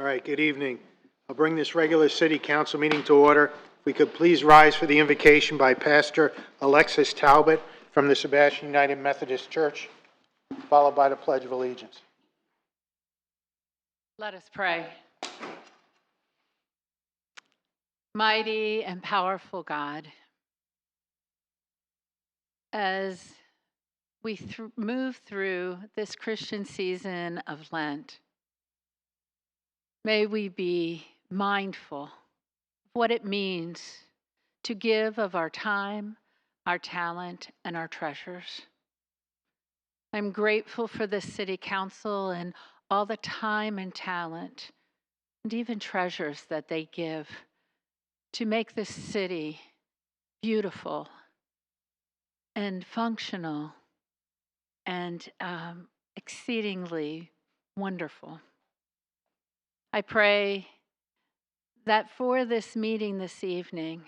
All right, good evening. I'll bring this regular city council meeting to order. If we could please rise for the invocation by Pastor Alexis Talbot from the Sebastian United Methodist Church, followed by the Pledge of Allegiance. Let us pray. Mighty and powerful God, as we move through this Christian season of Lent, may we be mindful of what it means to give of our time, our talent, and our treasures. I'm grateful for the City Council and all the time and talent and even treasures that they give to make this city beautiful and functional and exceedingly wonderful. I pray that for this meeting this evening,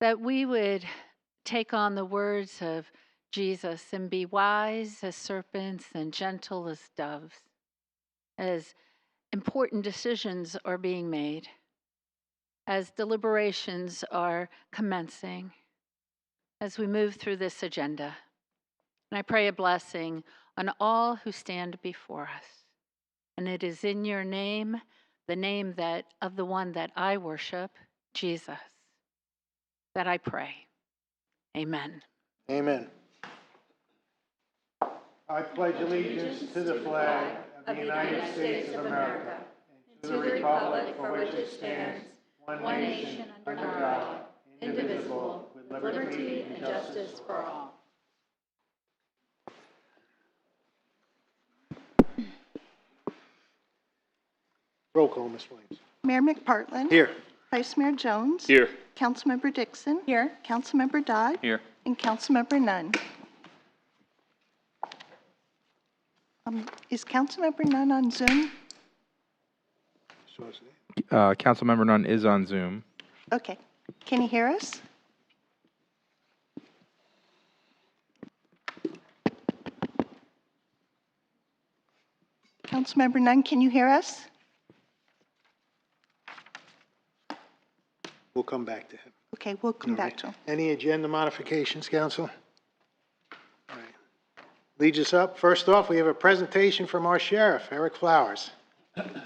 that we would take on the words of Jesus and be wise as serpents and gentle as doves, as important decisions are being made, as deliberations are commencing, as we move through this agenda. And I pray a blessing on all who stand before us. And it is in your name, the name that of the one that I worship, Jesus, that I pray. Amen. Amen. I pledge allegiance to the flag of the United States of America and to the republic for which it stands, one nation under God, indivisible, with liberty and justice for all. Roll call, Ms. Williams. Mayor McPartland. Here. Vice Mayor Jones. Here. Councilmember Dixon. Here. Councilmember Dodd. Here. And Councilmember Nunn. Is Councilmember Nunn on Zoom? Councilmember Nunn is on Zoom. Okay. Can you hear us? Councilmember Nunn, can you hear us? We'll come back to him. Okay, we'll come back to him. Any agenda modifications, Council? All right. Leads us up. First off, we have a presentation from our sheriff, Eric Flowers. Good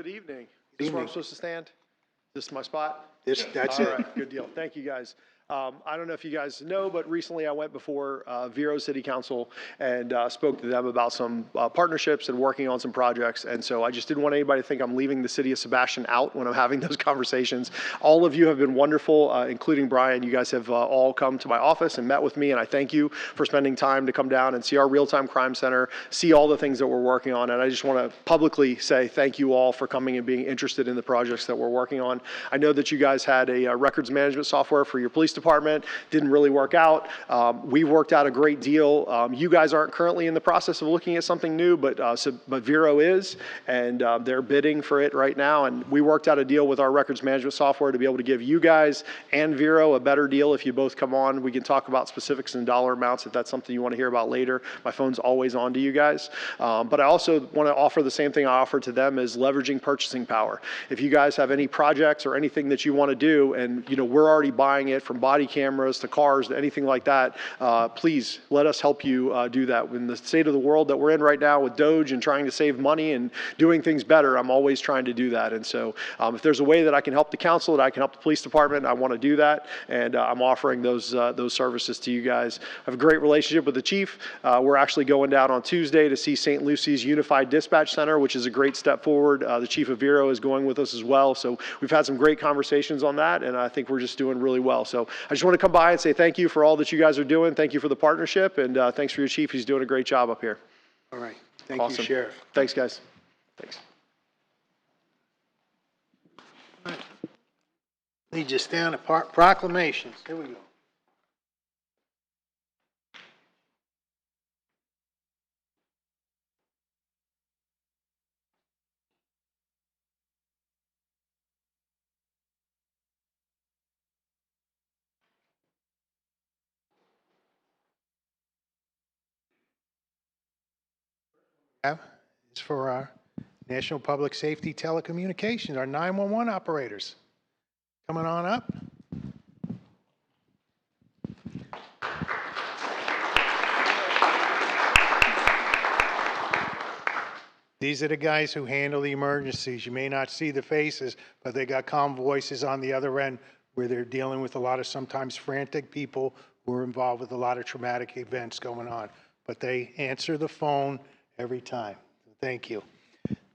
evening. Is this where I'm supposed to stand? Is this my spot? That's All it. right, good deal. Thank you, guys. I don't know if you guys know, but recently I went before Vero City Council and spoke to them about some partnerships and working on some projects. And so I just didn't want anybody to think I'm leaving the city of Sebastian out when I'm having those conversations. All of you have been wonderful, including Brian. You guys have all come to my office and met with me, and I thank you for spending time to come down and see our real-time crime center, see all the things that we're working on. And I just want to publicly say thank you all for coming and being interested in the projects that we're working on. I know that you guys had a records management software for your police department. Didn't really work out. We worked out a great deal. You guys aren't currently in the process of looking at something new, but Vero is, and they're bidding for it right now. And we worked out a deal with our records management software to be able to give you guys and Vero a better deal if you both come on. We can talk about specifics and dollar amounts if that's something you want to hear about later. My phone's always on to you guys. But I also want to offer the same thing I offered to them, is leveraging purchasing power. If you guys have any projects or anything that you want to do, and we're already buying it, from body cameras to cars to anything like that, please let us help you do that. In the state of the world that we're in right now with Doge and trying to save money and doing things better, I'm always trying to do that. And so if there's a way that I can help the council, that I can help the police department, I want to do that. And I'm offering those services to you guys. I have a great relationship with the chief. We're actually going down on Tuesday to see St. Lucy's Unified Dispatch Center, which is a great step forward. The chief of Vero is going with us as well. So we've had some great conversations on that, and I think we're just doing really well. So I just want to come by and say thank you for all that you guys are doing. Thank you for the partnership, and thanks for your chief. He's doing a great job up here. All right. Thank Awesome. you, Sheriff. Thanks, guys. Thanks. All right. Leads us down to proclamations. Here we go. have is for our National Public Safety Telecommunications, our 911 operators. Coming on up. These are the guys who handle the emergencies. You may not see the faces, but they got calm voices on the other end where they're dealing with a lot of sometimes frantic people who are involved with a lot of traumatic events going on. But they answer the phone every time. Thank you.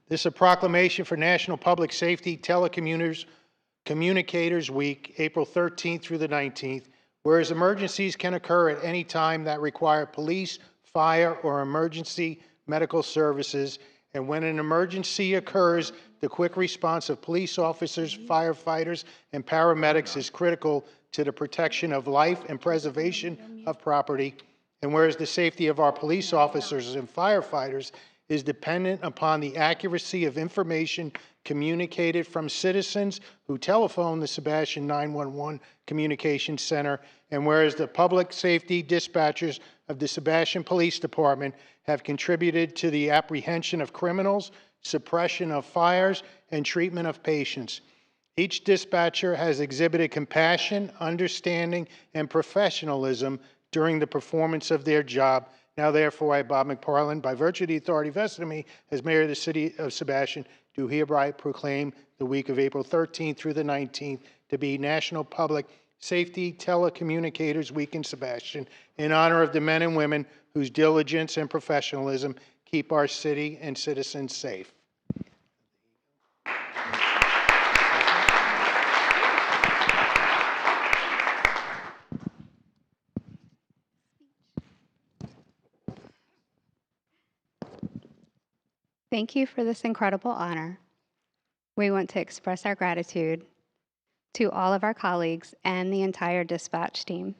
This is a proclamation for National Public Safety Telecommunicators Week, April 13th through the 19th, whereas emergencies can occur at any time that require police, fire, or emergency medical services. And when an emergency occurs, the quick response of police officers, firefighters, and paramedics is critical to the protection of life and preservation of property. And whereas the safety of our police officers and firefighters is dependent upon the accuracy of information communicated from citizens who telephone the Sebastian 911 Communications Center, and whereas the public safety dispatchers of the Sebastian Police Department have contributed to the apprehension of criminals, suppression of fires, and treatment of patients. Each dispatcher has exhibited compassion, understanding, and professionalism during the performance of their job. Now, therefore, I, Bob McParland, by virtue of the authority vested in me as mayor of the city of Sebastian, do hereby proclaim the week of April 13th through the 19th to be National Public Safety Telecommunicators Week in Sebastian in honor of the men and women whose diligence and professionalism keep our city and citizens safe. Thank you for this incredible honor. We want to express our gratitude to all of our colleagues and the entire dispatch team.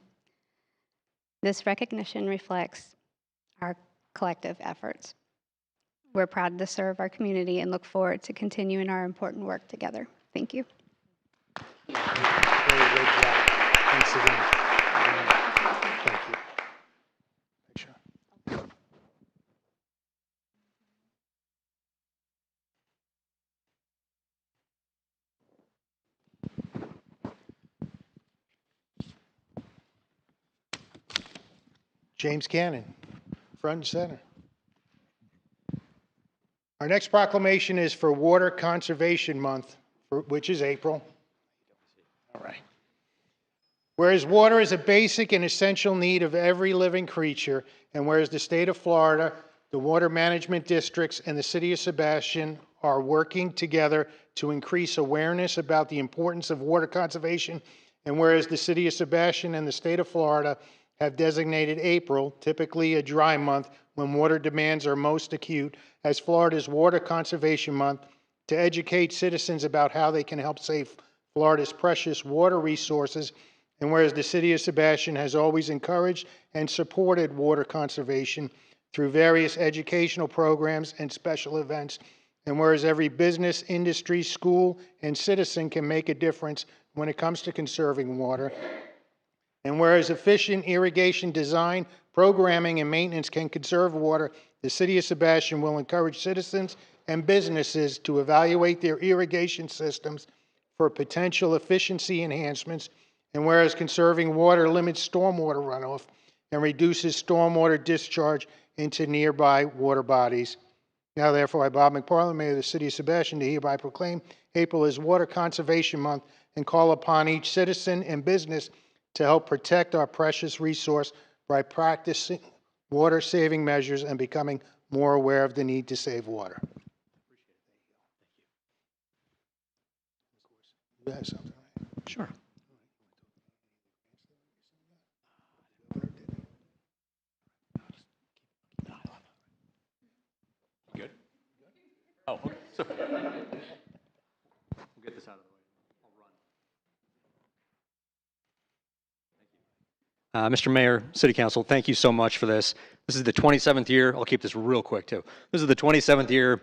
This recognition reflects our collective efforts. We're proud to serve our community and look forward to continuing our important work together. Thank you. Very good job. Thanks again. Thank you. Sure. James Cannon, front and center. Our next proclamation is for Water Conservation Month, which is April. All right. Whereas water is a basic and essential need of every living creature, and whereas the state of Florida, the water management districts, and the city of Sebastian are working together to increase awareness about the importance of water conservation, and whereas the city of Sebastian and the state of Florida have designated April, typically a dry month when water demands are most acute, as Florida's Water Conservation Month to educate citizens about how they can help save Florida's precious water resources. And whereas the city of Sebastian has always encouraged and supported water conservation through various educational programs and special events, and whereas every business, industry, school, and citizen can make a difference when it comes to conserving water, and whereas efficient irrigation design, programming, and maintenance can conserve water, the city of Sebastian will encourage citizens and businesses to evaluate their irrigation systems for potential efficiency enhancements. And whereas conserving water limits stormwater runoff and reduces stormwater discharge into nearby water bodies. Now, therefore, I, Bob McParland, Mayor of the City of Sebastian, do hereby proclaim April as Water Conservation Month and call upon each citizen and business to help protect our precious resource by practicing water-saving measures and becoming more aware of the need to save water. You have something, right? Sure. Good? Oh, okay. So, we'll get this out of the way. I'll run. Mr. Mayor, City Council, thank you so much for this. This is the 27th year. I'll keep this real quick, too. This is the 27th year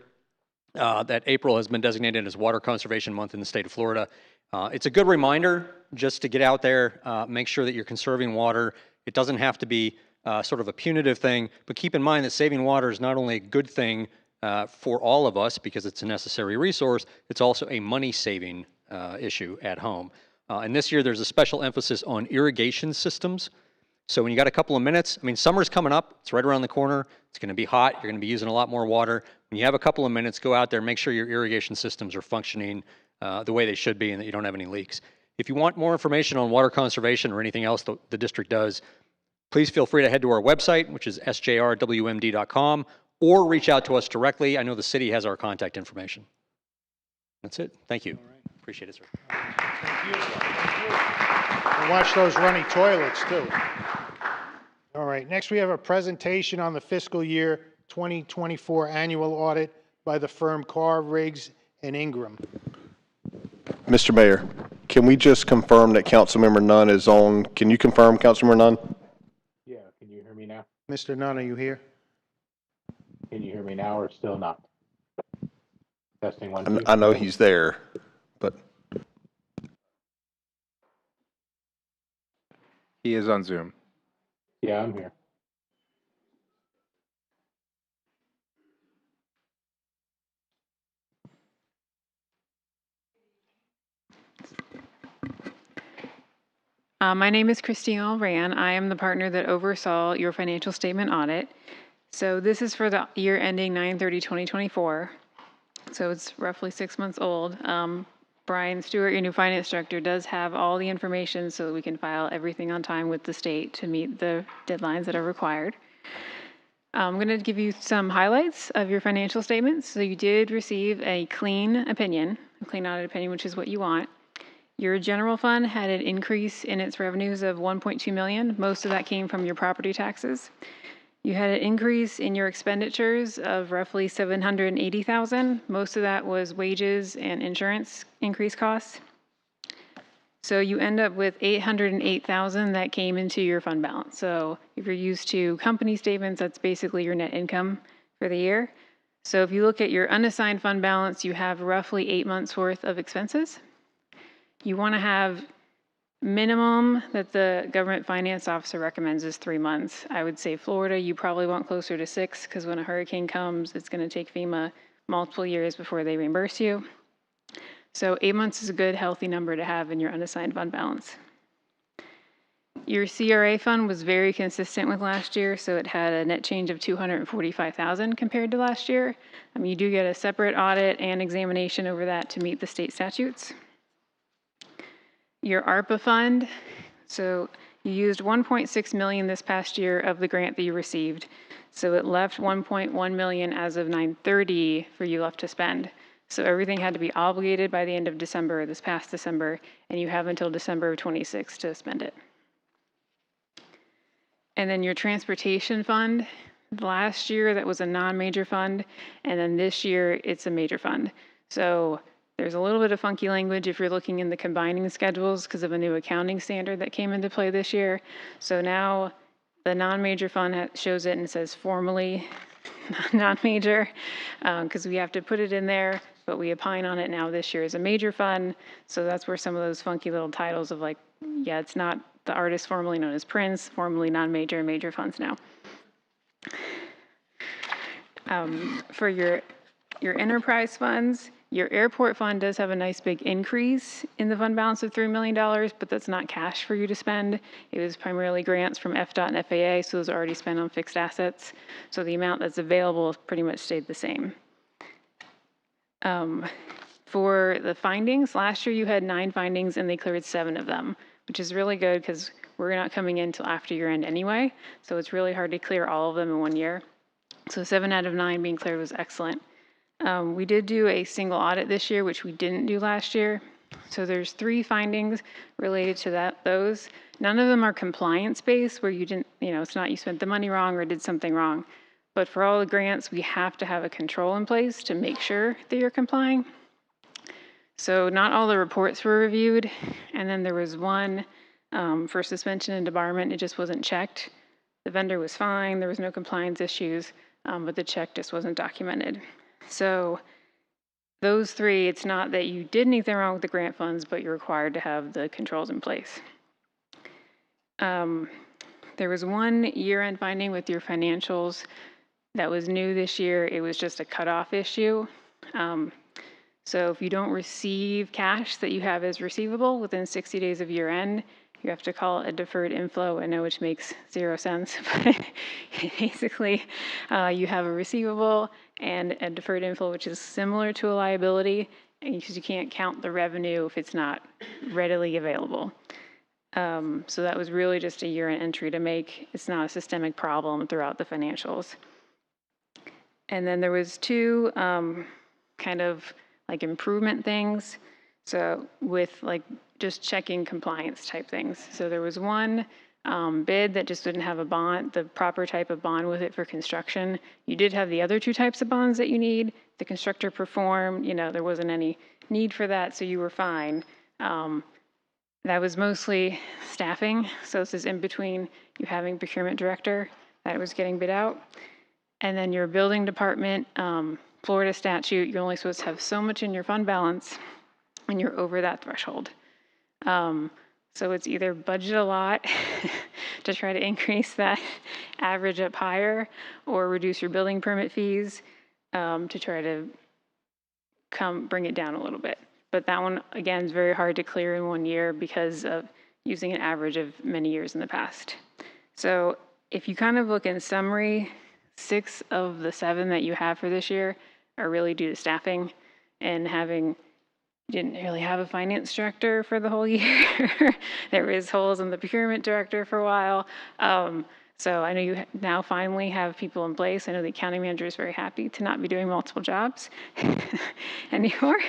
that April has been designated as Water Conservation Month in the state of Florida. It's a good reminder just to get out there, make sure that you're conserving water. It doesn't have to be sort of a punitive thing, but keep in mind that saving water is not only a good thing for all of us because it's a necessary resource, it's also a money-saving issue at home. And this year there's a special emphasis on irrigation systems. So when you got a couple of minutes, I mean, summer's coming up, it's right around the corner, it's gonna be hot, you're gonna be using a lot more water. When you have a couple of minutes, go out there, make sure your irrigation systems are functioning the way they should be and that you don't have any leaks. If you want more information on water conservation or anything else the district does, please feel free to head to our website, which is sjrwmd.com, or reach out to us directly. I know the city has our contact information. That's it. Thank you. Appreciate it, sir. Thank you. And watch those runny toilets, too. All right, next we have a presentation on the fiscal year 2024 annual audit by the firm Carr, Riggs, and Ingram. Mr. Mayor, can we just confirm that Councilmember Nunn is on? Can you confirm, Councilmember Nunn? Yeah, can you hear me now? Mr. Nunn, are you here? Can you hear me now or still not? Testing 1, 2. I know he's there, but He is on Zoom. Yeah, I'm here. My name is Christine Alran. I am the partner that oversaw your financial statement audit. So this is for the year ending 9/30/2024. So it's roughly 6 months old. Brian Stewart, your new finance director, does have all the information so that we can file everything on time with the state to meet the deadlines that are required. I'm going to give you some highlights of your financial statements. So you did receive a clean opinion, a clean audit opinion, which is what you want. Your general fund had an increase in its revenues of $1.2 million. Most of that came from your property taxes. You had an increase in your expenditures of roughly $780,000. Most of that was wages and insurance increase costs. So you end up with $808,000 that came into your fund balance. So if you're used to company statements, that's basically your net income for the year. So if you look at your unassigned fund balance, you have roughly 8 months worth of expenses. You want to have minimum that the government finance officer recommends is 3 months. I would say Florida, you probably want closer to 6 because when a hurricane comes, it's going to take FEMA multiple years before they reimburse you. So 8 months is a good, healthy number to have in your unassigned fund balance. Your CRA fund was very consistent with last year, so it had a net change of $245,000 compared to last year. You do get a separate audit and examination over that to meet the state statutes. Your ARPA fund, so you used $1.6 million this past year of the grant that you received. So it left $1.1 million as of 9/30 for you left to spend. So everything had to be obligated by the end of December, this past December, and you have until December of 26 to spend it. And then your transportation fund, last year that was a non-major fund, and then this year it's a major fund. So there's a little bit of funky language if you're looking in the combining schedules because of a new accounting standard that came into play this year. So now the non-major fund shows it and says formally non-major because we have to put it in there, but we opine on it now this year as a major fund. So that's where some of those funky little titles of like, yeah, it's not the artist formerly known as Prince, formerly non-major, major funds now. For your enterprise funds, your airport fund does have a nice big increase in the fund balance of $3 million, but that's not cash for you to spend. It was primarily grants from FDOT and FAA, so those are already spent on fixed assets. So the amount that's available pretty much stayed the same. For the findings, last year you had 9 findings and they cleared 7 of them, which is really good because we're not coming in until after year end anyway. So it's really hard to clear all of them in 1 year. So 7 out of 9 being cleared was excellent. We did do a single audit this year, which we didn't do last year. So there's 3 findings related to those. None of them are compliance-based where you didn't, it's not you spent the money wrong or did something wrong. But for all the grants, we have to have a control in place to make sure that you're complying. So not all the reports were reviewed. And then there was one for suspension and debarment. It just wasn't checked. The vendor was fine. There was no compliance issues, but the check just wasn't documented. So those 3, it's not that you did anything wrong with the grant funds, but you're required to have the controls in place. there was one year-end finding with your financials that was new this year. It was just a cutoff issue. So if you don't receive cash that you have as receivable within 60 days of year end, you have to call it a deferred inflow. I know, which makes 0 sense, but basically you have a receivable and a deferred inflow, which is similar to a liability, because you can't count the revenue if it's not readily available. So that was really just a year-end entry to make. It's not a systemic problem throughout the financials. And then there was two kind of like improvement things. So with like just checking compliance type things. So there was one bid that just didn't have a bond, the proper type of bond with it for construction. You did have the other two types of bonds that you need. The constructor performed, there wasn't any need for that, so you were fine. That was mostly staffing. So this is in between you having procurement director that was getting bid out. And then your building department, Florida statute, you're only supposed to have so much in your fund balance when you're over that threshold. So it's either budget a lot to try to increase that average up higher, or reduce your building permit fees to try to bring it down a little bit. But that one, again, is very hard to clear in 1 year because of using an average of many years in the past. So if you kind of look in summary, 6 of the 7 that you have for this year are really due to staffing and didn't really have a finance director for the whole year. There was holes in the procurement director for a while. So I know you now finally have people in place. I know the accounting manager is very happy to not be doing multiple jobs anymore.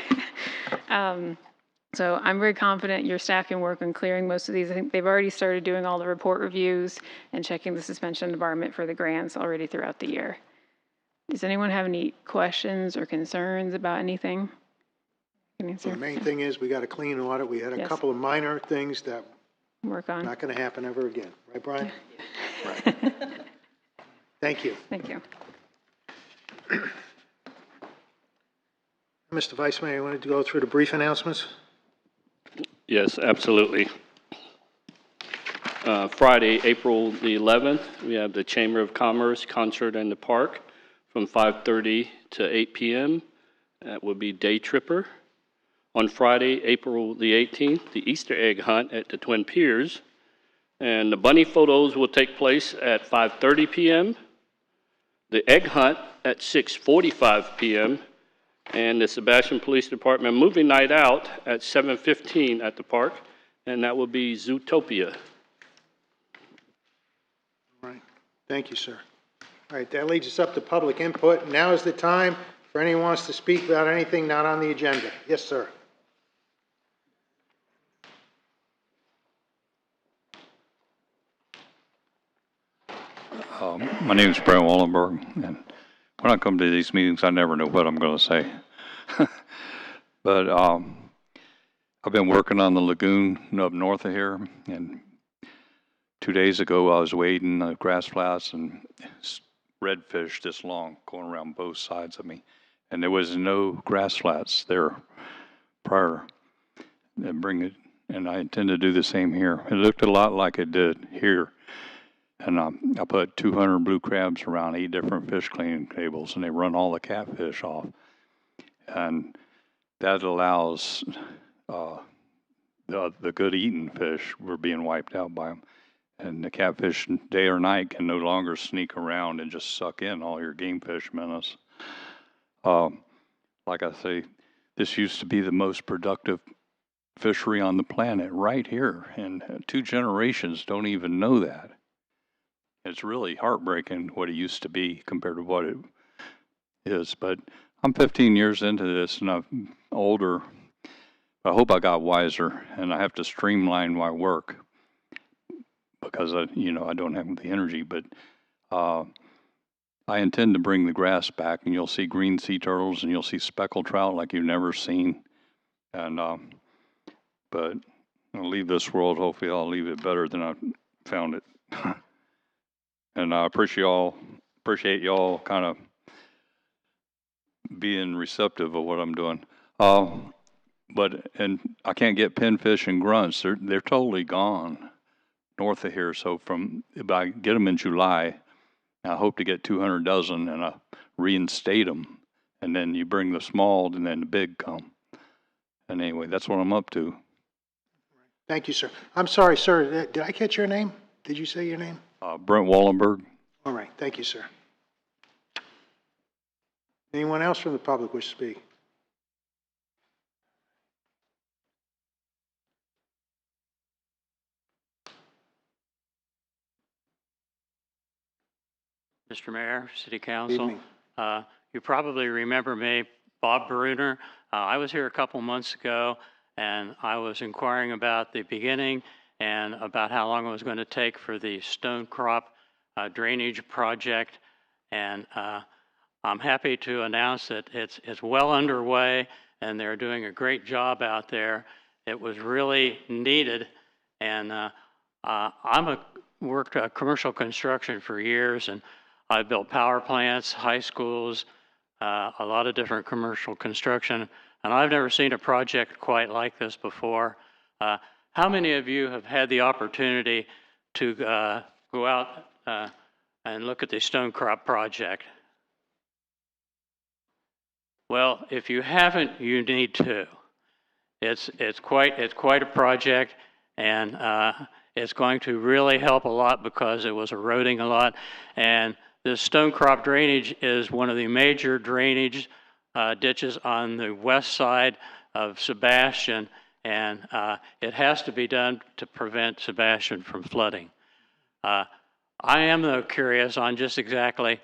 So I'm very confident your staff can work on clearing most of these. I think they've already started doing all the report reviews and checking the suspension debarment for the grants already throughout the year. Does anyone have any questions or concerns about anything? So the main thing is we got a clean audit. We had a couple of minor things that work on. Not going to happen ever again. Right, Brian? Right. Thank you. Thank you. Mr. Vice Mayor, you wanted to go through the brief announcements? Yes, absolutely. Friday, April the 11th, we have the Chamber of Commerce concert in the park from 5:30 to 8 p.m. That will be Day Tripper. On Friday, April the 18th, the Easter egg hunt at the Twin Piers. And the bunny photos will take place at 5:30 p.m. The egg hunt at 6:45 p.m. And the Sebastian Police Department movie night out at 7:15 at the park. And that will be Zootopia. All right. Thank you, sir. All right, that leads us up to public input. Now is the time for anyone who wants to speak about anything not on the agenda. Yes, sir. My name is Brent Wallenberg, and when I come to these meetings, I never know what I'm going to say. But I've been working on the lagoon up north of here, and 2 days ago I was wading the grass flats and redfish this long going around both sides of me, and there was no grass flats there prior. And I intend to do the same here. It looked a lot like it did here. And I put 200 blue crabs around 8 different fish cleaning tables, and they run all the catfish off. And that allows the good eating fish were being wiped out by them. And the catfish, day or night, can no longer sneak around and just suck in all your game fish menace. Like I say, this used to be the most productive fishery on the planet right here. And 2 generations don't even know that. It's really heartbreaking what it used to be compared to what it is. But I'm 15 years into this, and I'm older. I hope I got wiser, and I have to streamline my work because I don't have the energy. But I intend to bring the grass back, and you'll see green sea turtles, and you'll see speckled trout like you've never seen. And but I'll leave this world. Hopefully, I'll leave it better than I found it. And I appreciate y'all kind of being receptive of what I'm doing. And I can't get pinfish and grunts. They're totally gone. north of here. So if I get them in July, I hope to get 200 dozen and reinstate them. And then you bring the small and then the big come. And anyway, that's what I'm up to. Thank you, sir. I'm sorry, sir. Did I catch your name? Did you say your name? Brent Wallenberg. All right. Thank you, sir. Anyone else from the public wish to speak? Mr. Mayor, City Good Council. evening. You probably remember me, Bob Bruner. I was here a couple months ago, and I was inquiring about the beginning and about how long it was going to take for the stone crop drainage project. And I'm happy to announce that it's well underway, and they're doing a great job out there. It was really needed, and worked commercial construction for years, and I built power plants, high schools, a lot of different commercial construction, and I've never seen a project quite like this before. How many of you have had the opportunity to go out and look at the stone crop project? Well, if you haven't, you need to. It's quite a project, and it's going to really help a lot because it was eroding a lot. And the stone crop drainage is one of the major drainage ditches on the west side of Sebastian, and it has to be done to prevent Sebastian from flooding. I am, though, curious on just exactly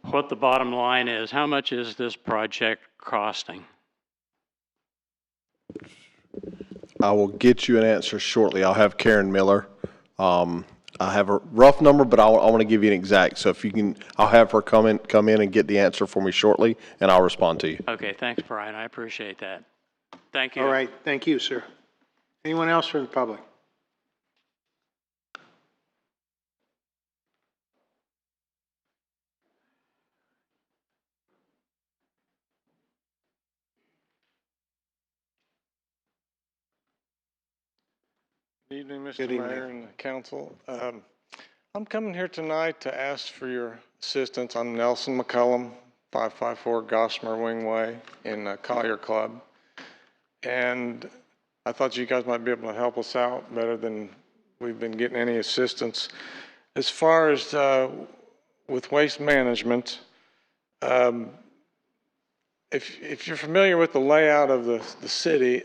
what the bottom line is. How much is this project costing? I will get you an answer shortly. I'll have Karen Miller. I have a rough number, but I want to give you an exact. So if you can, I'll have her come in and get the answer for me shortly, and I'll respond to you. Okay, thanks, Brian. I appreciate that. Thank you. All right. Thank you, sir. Anyone else from the public? Good evening, Mr. Good evening. Mayor and the council. I'm coming here tonight to ask for your assistance. I'm Nelson McCullum, 554 Gossamer Wingway in Collier Club. And I thought you guys might be able to help us out better than we've been getting any assistance. As far as with waste management, if you're familiar with the layout of the city,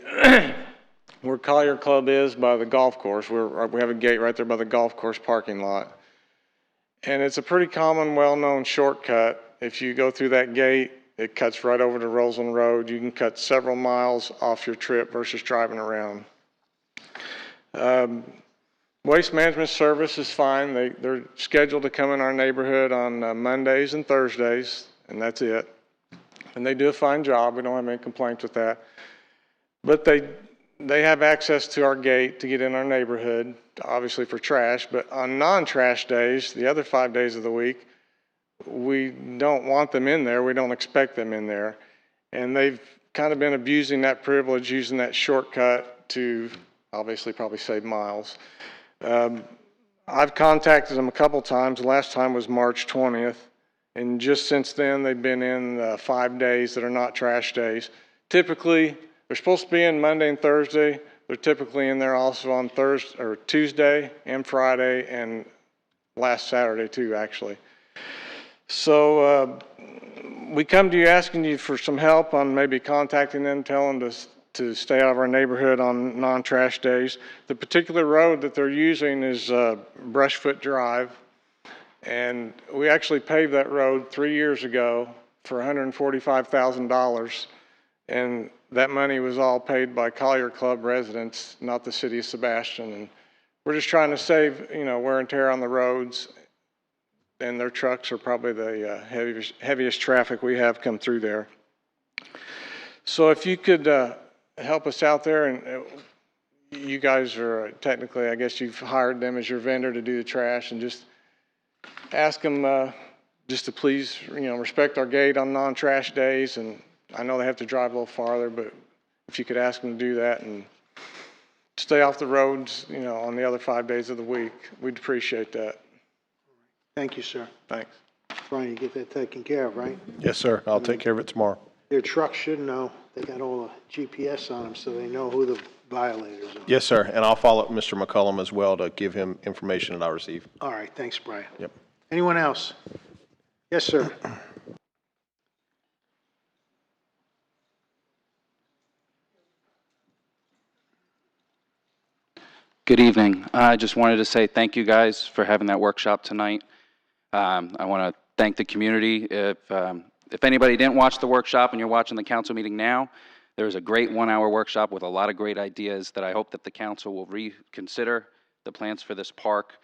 where Collier Club is by the golf course, we have a gate right there by the golf course parking lot. And it's a pretty common, well-known shortcut. If you go through that gate, it cuts right over to Roseland Road. You can cut several miles off your trip versus driving around. Waste management service is fine. They're scheduled to come in our neighborhood on Mondays and Thursdays, and that's it. And they do a fine job. We don't have any complaints with that. But they have access to our gate to get in our neighborhood, obviously for trash, but on non-trash days, the other 5 days of the week, we don't want them in there. We don't expect them in there. And they've kind of been abusing that privilege, using that shortcut to obviously probably save miles. I've contacted them a couple times. The last time was March 20th. And just since then, they've been in 5 days that are not trash days. Typically, they're supposed to be in Monday and Thursday. They're typically in there also on Thursday or Tuesday and Friday and last Saturday too, actually. So we come to you asking you for some help on maybe contacting them, telling them to stay out of our neighborhood on non-trash days. The particular road that they're using is Brushfoot Drive. And we actually paved that road 3 years ago for $145,000. And that money was all paid by Collier Club residents, not the city of Sebastian. And we're just trying to save, wear and tear on the roads. And their trucks are probably the heaviest traffic we have come through there. So if you could help us out there, and you guys are technically, I guess you've hired them as your vendor to do the trash, and just ask them just to please, respect our gate on non-trash days. And I know they have to drive a little farther, but if you could ask them to do that and stay off the roads, you know, on the other 5 days of the week. We'd appreciate that. Thank you, sir. Thanks. Brian, you get that taken care of, right? Yes, sir. I'll take care of it tomorrow. Your truck should know. They got all the GPS on them, so they know who the violators are. Yes, sir. And I'll follow up with Mr. McCullum as well to give him information that I receive. All right, thanks, Brian. Yep. Anyone else? Yes, sir. Good evening. I just wanted to say thank you guys for having that workshop tonight. I want to thank the community. If anybody didn't watch the workshop and you're watching the council meeting now, there was a great 1-hour workshop with a lot of great ideas that I hope that the council will reconsider the plans for this park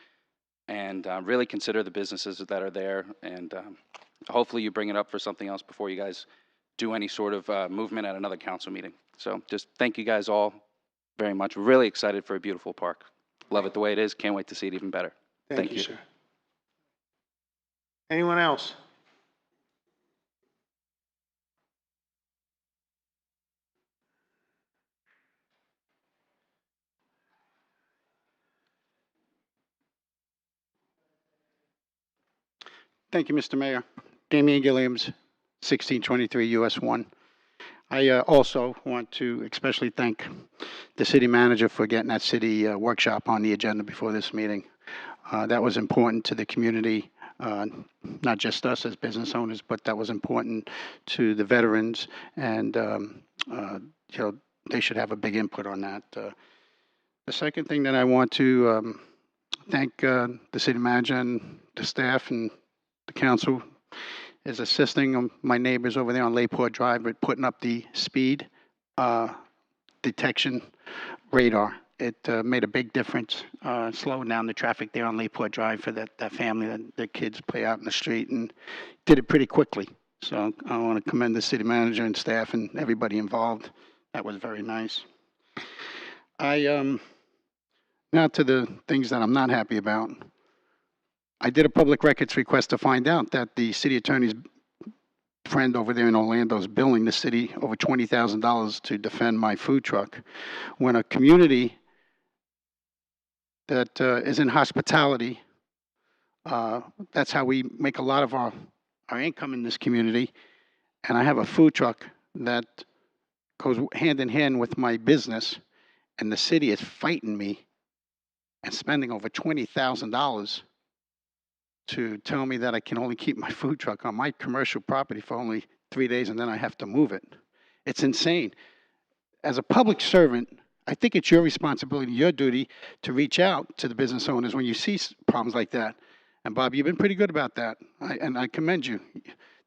and really consider the businesses that are there. And hopefully you bring it up for something else before you guys do any sort of movement at another council meeting. So just thank you guys all very much. We're really excited for a beautiful park. Love it the way it is. Can't wait to see it even better. Thank you, sir. Anyone else? Thank you, Mr. Mayor. Damian Gilliams, 1623 US 1. I also want to especially thank the city manager for getting that city workshop on the agenda before this meeting. That was important to the community, not just us as business owners, but that was important to the veterans, and you know, they should have a big input on that. The second thing that I want to thank the city manager and the staff and the council is assisting my neighbors over there on Layport Drive with putting up the speed detection radar. It made a big difference, slowing down the traffic there on Layport Drive for that family that their kids play out in the street, and did it pretty quickly. So I want to commend the city manager and staff and everybody involved. That was very nice. Now to the things that I'm not happy about. I did a public records request to find out that the city attorney's friend over there in Orlando is billing the city over $20,000 to defend my food truck. When a community that is in hospitality, that's how we make a lot of our income in this community, and I have a food truck that goes hand in hand with my business, and the city is fighting me and spending over $20,000 to tell me that I can only keep my food truck on my commercial property for only 3 days and then I have to move it. It's insane. As a public servant, I think it's your responsibility, your duty to reach out to the business owners when you see problems like that. And Bob, you've been pretty good about that, and I commend you.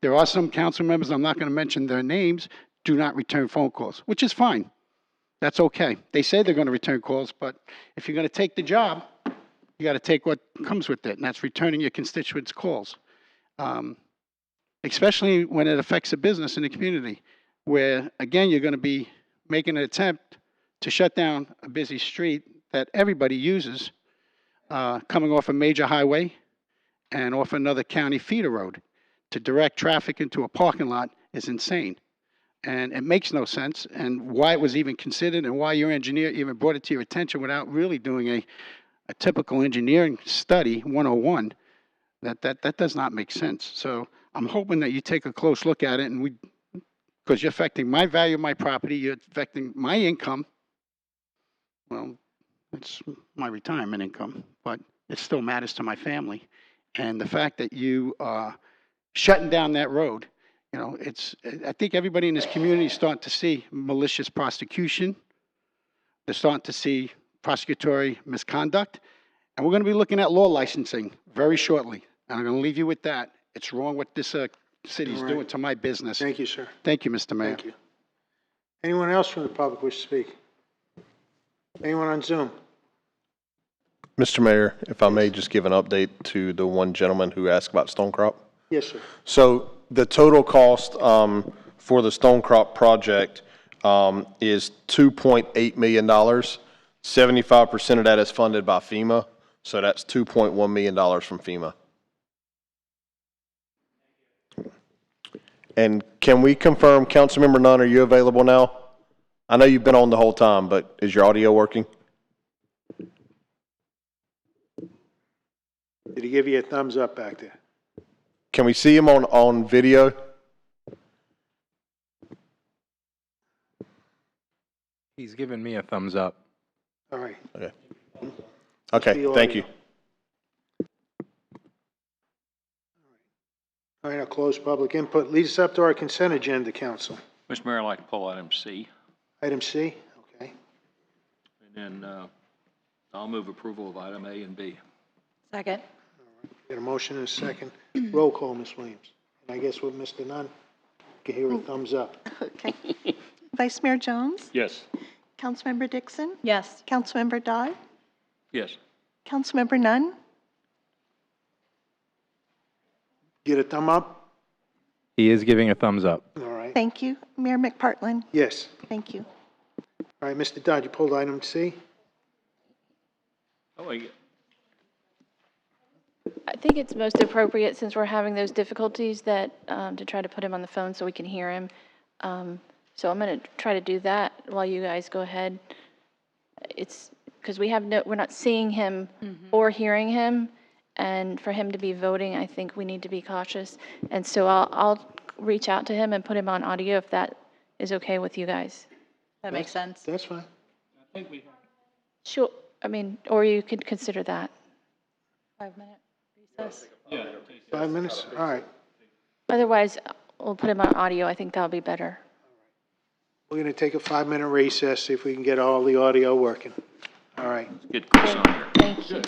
There are some council members, I'm not going to mention their names, do not return phone calls, which is fine. That's okay. They say they're going to return calls, but if you're going to take the job, you got to take what comes with it, and that's returning your constituents' calls, especially when it affects a business in the community, where, again, you're going to be making an attempt to shut down a busy street that everybody uses, coming off a major highway and off another county feeder road. To direct traffic into a parking lot is insane, and it makes no sense, and why it was even considered and why your engineer even brought it to your attention without really doing a typical engineering study 101, that does not make sense. So I'm hoping that you take a close look at it, and because you're affecting my value of my property, you're affecting my income. Well, it's my retirement income, but it still matters to my family. And the fact that you are shutting down that road, you know, I think everybody in this community is starting to see malicious prosecution. They're starting to see prosecutory misconduct, and we're going to be looking at law licensing very shortly. And I'm going to leave you with that. It's wrong what this city is doing to my business. Thank you, sir. Thank you, Mr. Mayor. Thank you. Anyone else from the public wish to speak? Anyone on Zoom? Mr. Mayor, if I may just give an update to the one gentleman who asked about Stonecrop. Yes, sir. So the total cost for the Stonecrop project is $2.8 million. 75% of that is funded by FEMA, so that's $2.1 million from FEMA. And can we confirm, Councilmember Nunn, are you available now? I know you've been on the whole time, but is your audio working? Did he give you a thumbs up back there? Can we see him on video? He's giving me a thumbs up. All right. Okay. Okay, thank you. All right, I'll close public input. Leads us up to our consent agenda, council. Mr. Mayor, I'd like to pull item C, Item C, okay. and then I'll move approval of item A and B. Second. Got a motion and a second. Roll call, Ms. Williams. And I guess with Mr. Nunn, can hear a thumbs up. Okay. Vice Mayor Jones? Yes. Councilmember Dixon? Yes. Councilmember Dodd? Yes. Councilmember Nunn? Get a thumb up? He is giving a thumbs up. All right. Thank you. Mayor McPartlin? Yes. Thank you. All right, Mr. Dodd, you pulled item C? Oh, wait. I think it's most appropriate, since we're having those difficulties, that to try to put him on the phone so we can hear him. So I'm going to try to do that while you guys go ahead. It's because we're not seeing him or hearing him, and for him to be voting, I think we need to be cautious. And so I'll reach out to him and put him on audio if that is okay with you guys. That makes sense. That's fine. I think we. Sure. I mean, or you could consider that. 5-minute recess. Yeah. 5 minutes? All right. Otherwise, we'll put him on audio. I think that'll be better. We're going to take a 5-minute recess, see if we can get all the audio working. All right. Get Chris on here. Thank you.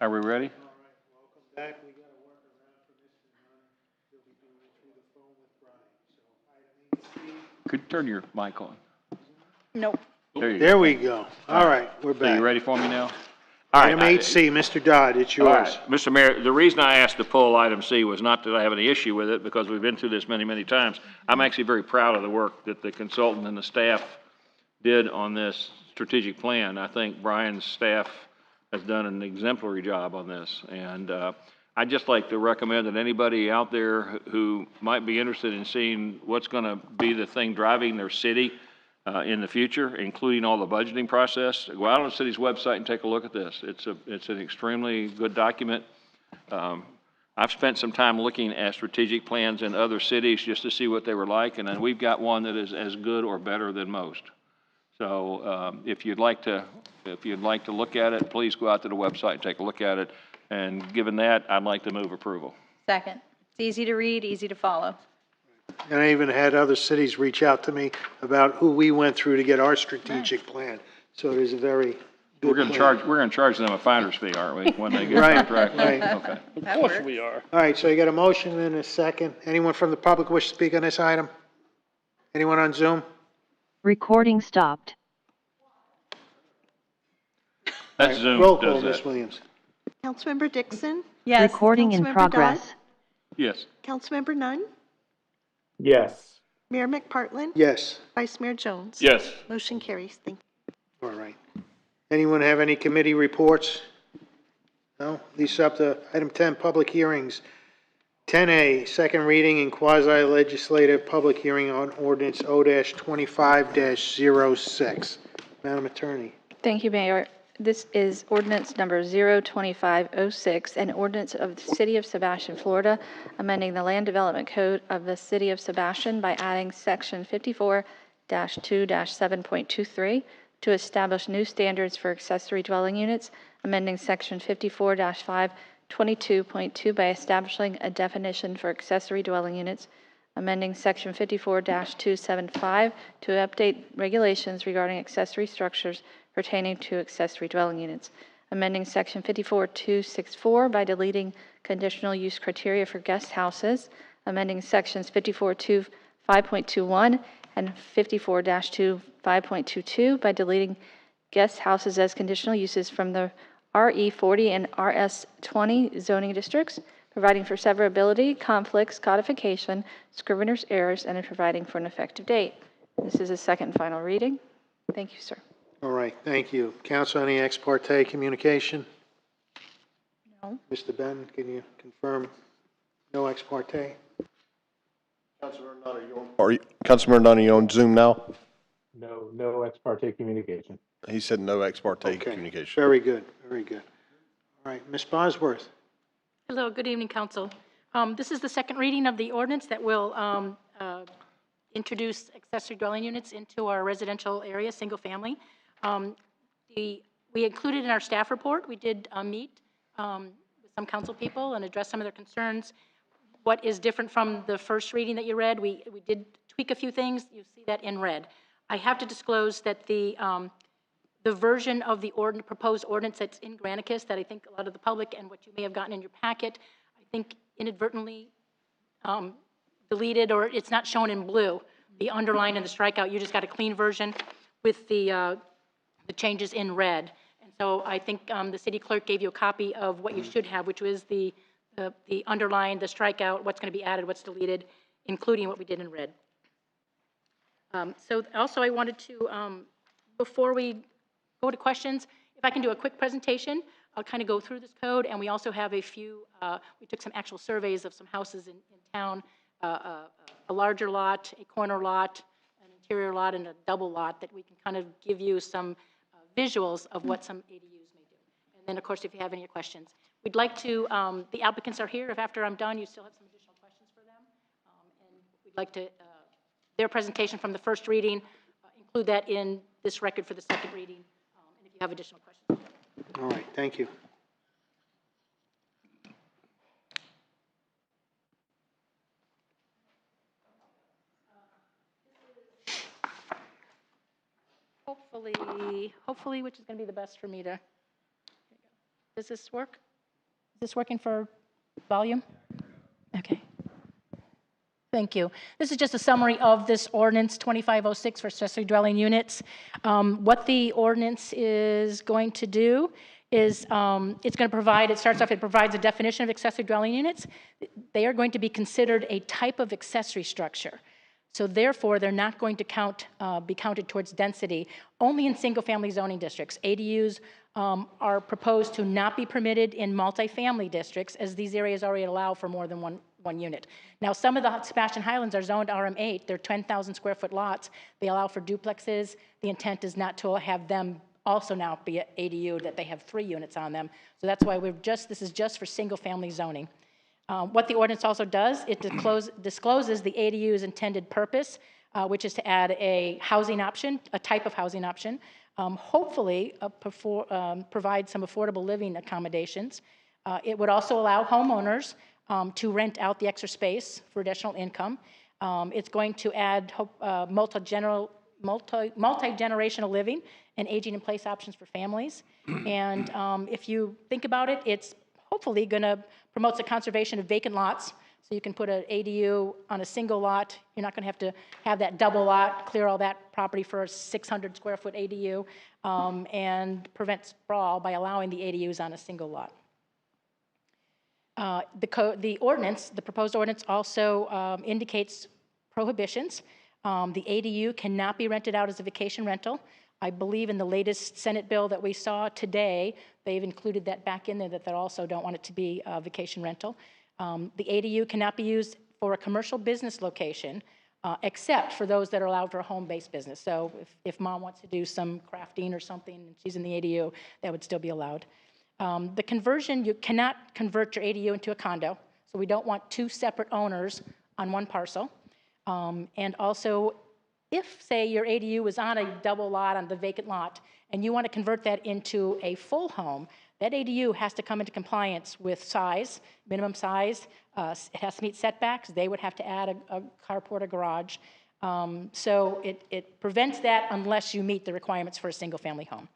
Are we ready? Welcome back. We got to work around for Mr. Nunn. He'll be doing it through the phone with Brian. So item 8C. Could you turn your mic on? Nope. There you There go. we go. All right, we're So you back. ready for me now? All right. Item 8C, Mr. Dodd, it's All yours. right, Mr. Mayor, the reason I asked to pull item C was not that I have any issue with it, because we've been through this many, many times. I'm actually very proud of the work that the consultant and the staff did on this strategic plan. I think Brian's staff has done an exemplary job on this. And I'd just like to recommend that anybody out there who might be interested in seeing what's going to be the thing driving their city in the future, including all the budgeting process, go out on the city's website and take a look at this. It's an extremely good document. I've spent some time looking at strategic plans in other cities just to see what they were like, and then we've got one that is as good or better than most. So if you'd like to look at it, please go out to the website and take a look at it. And given that, I'd like to move approval. Second. It's easy to read, easy to follow. And I even had other cities reach out to me about who we went through to get our strategic plan. So it is a very good plan. We're going to charge them a finder's fee, aren't we, when they get Right, contract? right. Okay. That works. We are. All right, so you got a motion and a second. Anyone from the public wish to speak on this item? Anyone on Zoom? Recording stopped. That's All right, Zoom roll call, does Ms. that. Williams. Councilmember Dixon? Yes. Recording in Councilmember progress. Dodd? Yes. Councilmember Nunn? Yes. Mayor McPartlin? Yes. Vice Mayor Jones? Yes. Motion carries. Thank you. All right. Anyone have any committee reports? No? These up to item 10, public hearings. 10A, second reading and quasi-legislative public hearing on ordinance O-25-06. Madam Attorney. Thank you, Mayor. This is ordinance number 02506, an ordinance of the City of Sebastian, Florida, amending the Land Development Code of the City of Sebastian by adding Section 54-2-7.23 to establish new standards for accessory dwelling units, amending Section 54-522.2 by establishing a definition for accessory dwelling units, amending Section 54-275 to update regulations regarding accessory structures pertaining to accessory dwelling units, amending Section 54-264 by deleting conditional use criteria for guest houses, amending Sections 54-5.21 and 54-5.22 by deleting guest houses as conditional uses from the RE40 and RS20 zoning districts, providing for severability, conflicts, codification, scrivener's errors, and providing for an effective date. This is a second and final reading. Thank you, sir. All right, thank you. Council, any ex parte communication? No. Mr. Ben, can you confirm no ex parte? Councilmember Nunn, are you on Zoom now? No ex parte communication. He said no ex parte Okay, communication. very good, very good. All right, Ms. Bosworth. Hello, good evening, Council. This is the second reading of the ordinance that will introduce accessory dwelling units into our residential area, single family. We included in our staff report, we did meet with some council people and address some of their concerns. What is different from the first reading that you read, we did tweak a few things. You see that in red. I have to disclose that the version of the proposed ordinance that's in Granicus that I think a lot of the public and what you may have gotten in your packet, I think inadvertently deleted, or it's not shown in blue. The underline and the strikeout, you just got a clean version with the changes in red. And so I think the city clerk gave you a copy of what you should have, which was the underline, the strikeout, what's going to be added, what's deleted, including what we did in red. So also I wanted to, before we go to questions, if I can do a quick presentation, I'll kind of go through this code, and we also have a few, we took some actual surveys of some houses in town, a larger lot, a corner lot, an interior lot, and a double lot that we can kind of give you some visuals of what some ADUs may do. And then, of course, if you have any questions. We'd like to, the applicants are here. If after I'm done, you still have some additional questions for them. And we'd like to, their presentation from the first reading, include that in this record for the second reading, and if you have additional questions. All right, thank you. Hopefully, which is going to be the best for me to, does this work? this working for volume? Okay. Thank you. This is just a summary of this ordinance 2506 for accessory dwelling units. What the ordinance is going to do is it's going to provide, it starts off, it provides a definition of accessory dwelling units. They are going to be considered a type of accessory structure. So therefore, they're not going to be counted towards density, only in single-family zoning districts. ADUs are proposed to not be permitted in multifamily districts, as these areas already allow for more than one unit. Now, some of the Sebastian Highlands are zoned RM8. They're 10,000 square foot lots. They allow for duplexes. The intent is not to have them also now be ADU, that they have 3 units on them. So that's why this is just for single-family zoning. What the ordinance also does, it discloses the ADU's intended purpose, which is to add a housing option, a type of housing option, hopefully provide some affordable living accommodations. It would also allow homeowners to rent out the extra space for additional income. It's going to add multi-generational living and aging in place options for families. And if you think about it, it's hopefully going to promote the conservation of vacant lots. So you can put an ADU on a single lot. You're not going to have that double lot, clear all that property for a 600 square foot ADU, and prevent sprawl by allowing the ADUs on a single lot. The proposed ordinance also indicates prohibitions. The ADU cannot be rented out as a vacation rental. I believe in the latest Senate bill that we saw today, they've included that back in there, that they also don't want it to be a vacation rental. The ADU cannot be used for a commercial business location, except for those that are allowed for a home-based business. So if mom wants to do some crafting or something and she's in the ADU, that would still be allowed. The conversion, you cannot convert your ADU into a condo, so we don't want 2 separate owners on one parcel. And also, if, say, your ADU was on a double lot on the vacant lot, and you want to convert that into a full home, that ADU has to come into compliance with size, minimum size. It has to meet setbacks. They would have to add a carport or garage. So it prevents that unless you meet the requirements for a single-family home.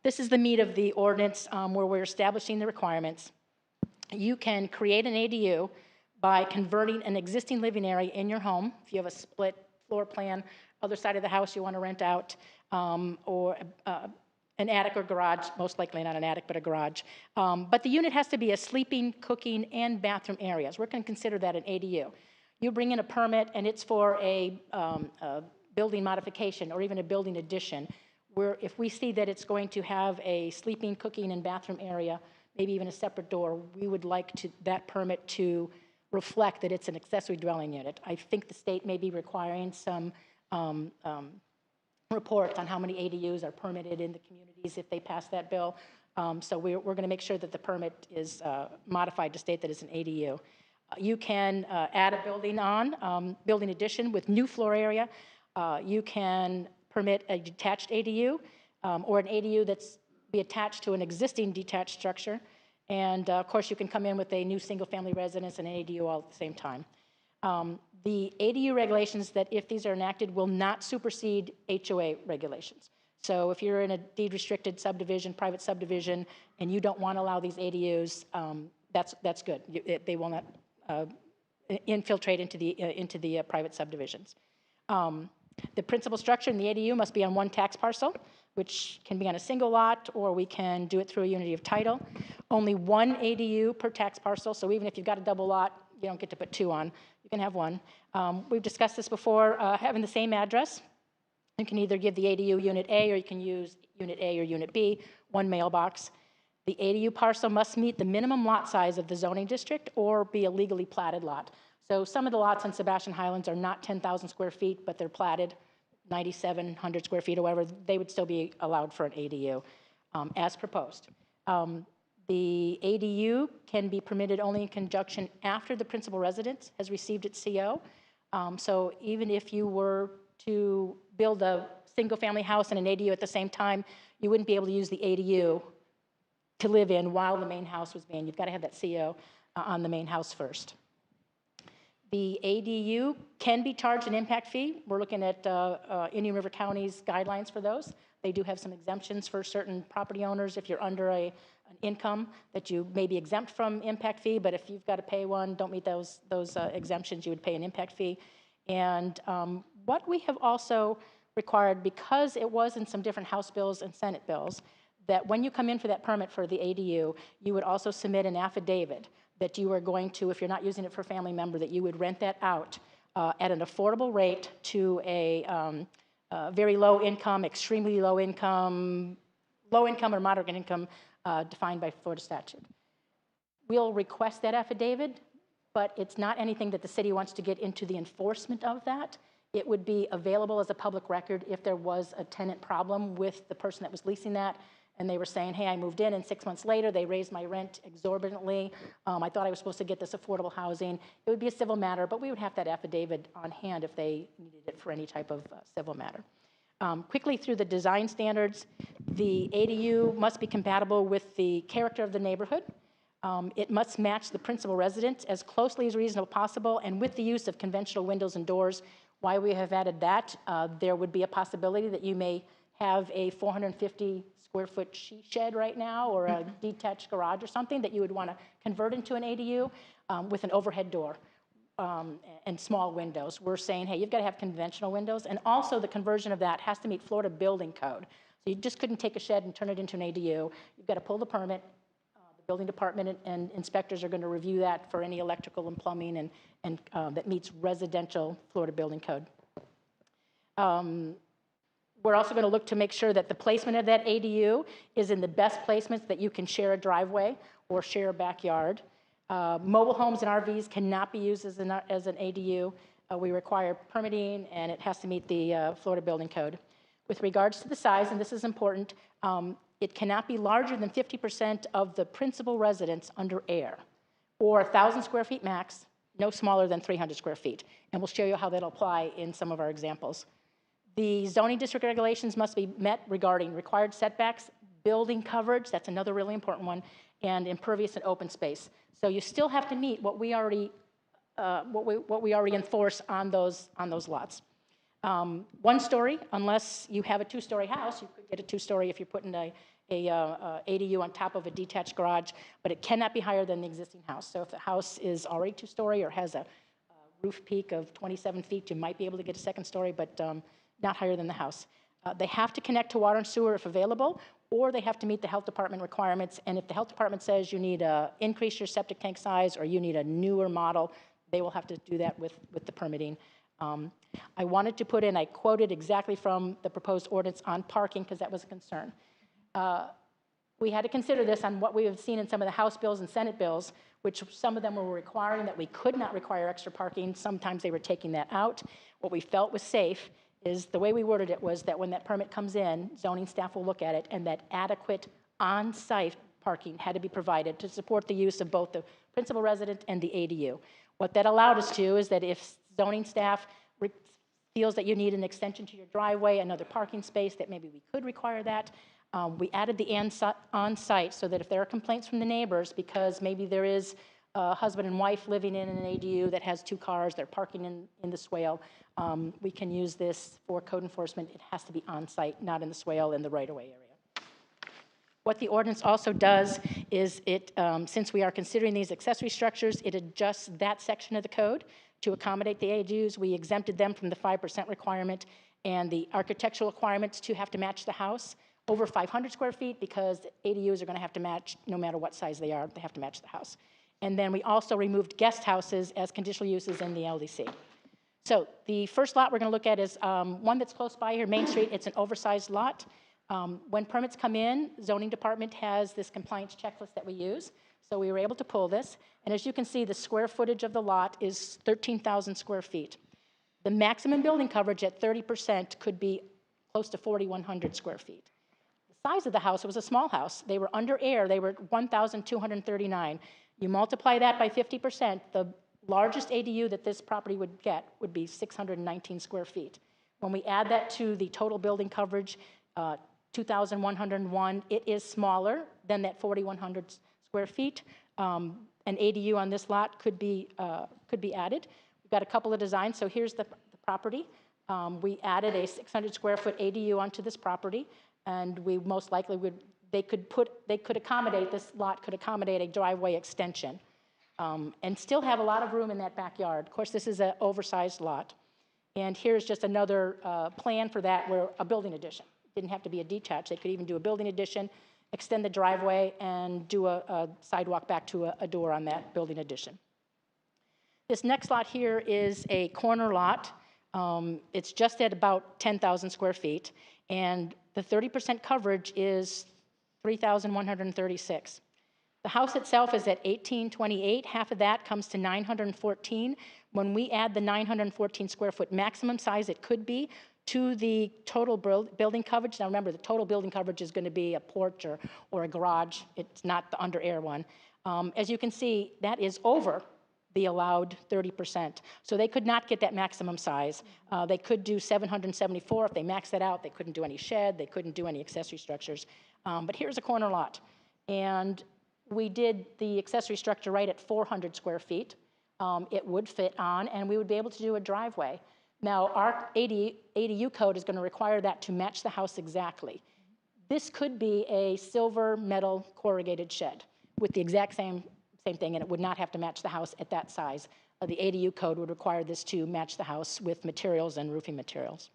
This is the meat of the ordinance where we're establishing the requirements. You can create an ADU by converting an existing living area in your home. If you have a split floor plan, other side of the house you want to rent out, or an attic or garage, most likely not an attic, but a garage. But the unit has to be a sleeping, cooking, and bathroom areas. We're going to consider that an ADU. You bring in a permit, and it's for a building modification or even a building addition, where if we see that it's going to have a sleeping, cooking, and bathroom area, maybe even a separate door, we would like that permit to reflect that it's an accessory dwelling unit. I think the state may be requiring some reports on how many ADUs are permitted in the communities if they pass that bill. So we're going to make sure that the permit is modified to state that it's an ADU. You can add a building addition with new floor area. You can permit a detached ADU or an ADU that's be attached to an existing detached structure. And of course, you can come in with a new single-family residence and an ADU all at the same time. The ADU regulations that, if these are enacted, will not supersede HOA regulations. So if you're in a deed-restricted subdivision, private subdivision, and you don't want to allow these ADUs, that's good. They will not infiltrate into the private subdivisions. The principal structure in the ADU must be on one tax parcel, which can be on a single lot, or we can do it through a unity of title. Only one ADU per tax parcel, so even if you've got a double lot, you don't get to put 2 on. You can have 1. We've discussed this before, having the same address. You can either give the ADU Unit A, or you can use Unit A or Unit B, 1 mailbox. The ADU parcel must meet the minimum lot size of the zoning district or be a legally platted lot. So some of the lots on Sebastian Highlands are not 10,000 square feet, but they're platted 9,700 square feet or whatever. They would still be allowed for an ADU as proposed. The ADU can be permitted only in conjunction after the principal residence has received its CO. So even if you were to build a single-family house and an ADU at the same time, you wouldn't be able to use the ADU to live in while the main house was being. You've got to have that CO on the main house first. The ADU can be charged an impact fee. We're looking at Indian River County's guidelines for those. They do have some exemptions for certain property owners. If you're under an income that you may be exempt from impact fee, but if you've got to pay one, don't meet those exemptions, you would pay an impact fee. And what we have also required, because it was in some different House bills and Senate bills, that when you come in for that permit for the ADU, you would also submit an affidavit that you are going to, if you're not using it for a family member, that you would rent that out at an affordable rate to a very low income, extremely low income or moderate income defined by Florida statute. We'll request that affidavit, but it's not anything that the city wants to get into the enforcement of that. It would be available as a public record if there was a tenant problem with the person that was leasing that, and they were saying, hey, I moved in, and 6 months later, they raised my rent exorbitantly. I thought I was supposed to get this affordable housing. It would be a civil matter, but we would have that affidavit on hand if they needed it for any type of civil matter. Quickly through the design standards, the ADU must be compatible with the character of the neighborhood. It must match the principal residence as closely as reasonable possible, and with the use of conventional windows and doors. Why we have added that, there would be a possibility that you may have a 450 square foot she shed right now, or a detached garage or something that you would want to convert into an ADU with an overhead door and small windows. We're saying, hey, you've got to have conventional windows, and also the conversion of that has to meet Florida building code. So you just couldn't take a shed and turn it into an ADU. You've got to pull the permit. The building department and inspectors are going to review that for any electrical and plumbing and that meets residential Florida building code. We're also going to look to make sure that the placement of that ADU is in the best placements that you can share a driveway or share a backyard. Mobile homes and RVs cannot be used as an ADU. We require permitting, and it has to meet the Florida building code. With regards to the size, and this is important, it cannot be larger than 50% of the principal residence under air, or 1,000 square feet max, no smaller than 300 square feet. And we'll show you how that'll apply in some of our examples. The zoning district regulations must be met regarding required setbacks, building coverage, that's another really important one, and impervious and open space. So you still have to meet what we already enforce on those lots. 1 story, unless you have a 2-story house, you could get a 2-story if you're putting a ADU on top of a detached garage, but it cannot be higher than the existing house. So if the house is already 2-story or has a roof peak of 27 feet, you might be able to get a 2nd story, but not higher than the house. They have to connect to water and sewer if available, or they have to meet the health department requirements. And if the health department says you need to increase your septic tank size or you need a newer model, they will have to do that with the permitting. I wanted to put in, I quoted exactly from the proposed ordinance on parking because that was a concern. We had to consider this on what we have seen in some of the House bills and Senate bills, which some of them were requiring that we could not require extra parking. Sometimes they were taking that out. What we felt was safe is the way we worded it was that when that permit comes in, zoning staff will look at it, and that adequate on-site parking had to be provided to support the use of both the principal resident and the ADU. What that allowed us to is that if zoning staff feels that you need an extension to your driveway, another parking space, that maybe we could require that. We added the on-site so that if there are complaints from the neighbors because maybe there is a husband and wife living in an ADU that has 2 cars, they're parking in the swale, we can use this for code enforcement. It has to be on-site, not in the swale in the right-of-way area. What the ordinance also does is it, since we are considering these accessory structures, it adjusts that section of the code to accommodate the ADUs. We exempted them from the 5% requirement and the architectural requirements to have to match the house over 500 square feet because ADUs are going to have to match no matter what size they are. They have to match the house. And then we also removed guest houses as conditional uses in the LDC. So the first lot we're going to look at is one that's close by here, Main Street. It's an oversized lot. When permits come in, zoning department has this compliance checklist that we use. So we were able to pull this. And as you can see, the square footage of the lot is 13,000 square feet. The maximum building coverage at 30% could be close to 4,100 square feet. The size of the house, it was a small house. They were under air. They were 1,239. You multiply that by 50%, the largest ADU that this property would get would be 619 square feet. When we add that to the total building coverage, 2,101, it is smaller than that 4,100 square feet. An ADU on this lot could be added. We've got a couple of designs. So here's the property. We added a 600 square foot ADU onto this property, and we most likely would they could accommodate, this lot could accommodate a driveway extension and still have a lot of room in that backyard. Of course, this is an oversized lot. And here's just another plan for that, where a building addition. It didn't have to be a detached. They could even do a building addition, extend the driveway, and do a sidewalk back to a door on that building addition. This next lot here is a corner lot. It's just at about 10,000 square feet, and the 30% coverage is 3,136. The house itself is at 1828. Half of that comes to 914. When we add the 914 square foot maximum size it could be to the total building coverage, now remember, the total building coverage is going to be a porch or a garage. It's not the under air one. As you can see, that is over the allowed 30%. So they could not get that maximum size. They could do 774. If they maxed that out, they couldn't do any shed. They couldn't do any accessory structures. But here's a corner lot. And we did the accessory structure right at 400 square feet. It would fit on, and we would be able to do a driveway. Now, our ADU code is going to require that to match the house exactly. This could be a silver metal corrugated shed with the exact same thing, and it would not have to match the house at that size. The ADU code would require this to match the house with materials and roofing materials.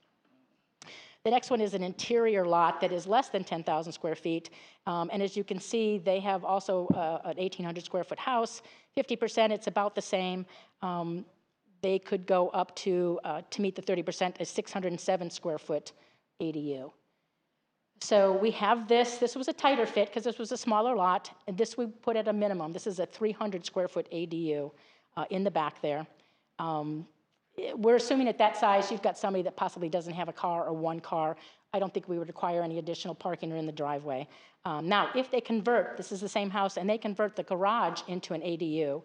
The next one is an interior lot that is less than 10,000 square feet. And as you can see, they have also an 1,800 square foot house. 50%, it's about the same. They could go up to meet the 30%, a 607 square foot ADU. So we have this. This was a tighter fit because this was a smaller lot, and this we put at a minimum. This is a 300 square foot ADU in the back there. We're assuming at that size you've got somebody that possibly doesn't have a car or one car. I don't think we would require any additional parking or in the driveway. Now, if they convert, this is the same house, and they convert the garage into an ADU,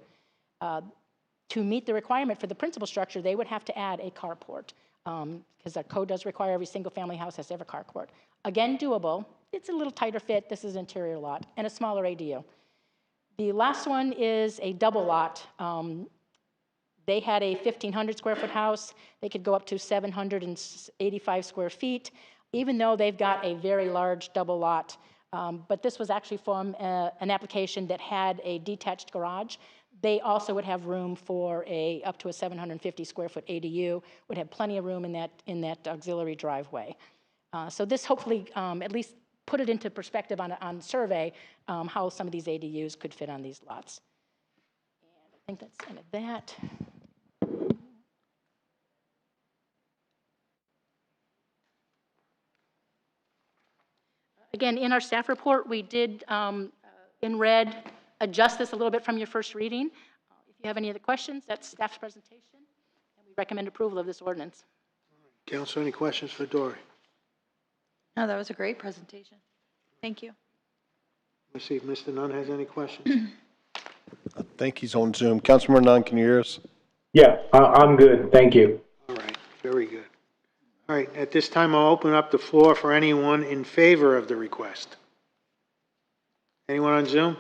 to meet the requirement for the principal structure, they would have to add a carport because our code does require every single family house has to have a carport. Again, doable. It's a little tighter fit. This is an interior lot and a smaller ADU. The last one is a double lot. They had a 1,500 square foot house. They could go up to 785 square feet, even though they've got a very large double lot. But this was actually from an application that had a detached garage. They also would have room for up to a 750 square foot ADU, would have plenty of room in that auxiliary driveway. So this hopefully at least put it into perspective on survey how some of these ADUs could fit on these lots. And I think that's kind of that. Again, in our staff report, we did, in red, adjust this a little bit from your first reading. If you have any other questions, that's staff's presentation, and we recommend approval of this ordinance. Council, any questions for Dory? No, that was a great presentation. Thank you. Let's see if Mr. Nunn has any questions. I think he's on Zoom. Councilmember Nunn, can you hear us? Yeah, I'm good. Thank you. All right, very good. All right, at this time, I'll open up the floor for anyone in favor of the request. Anyone on Zoom?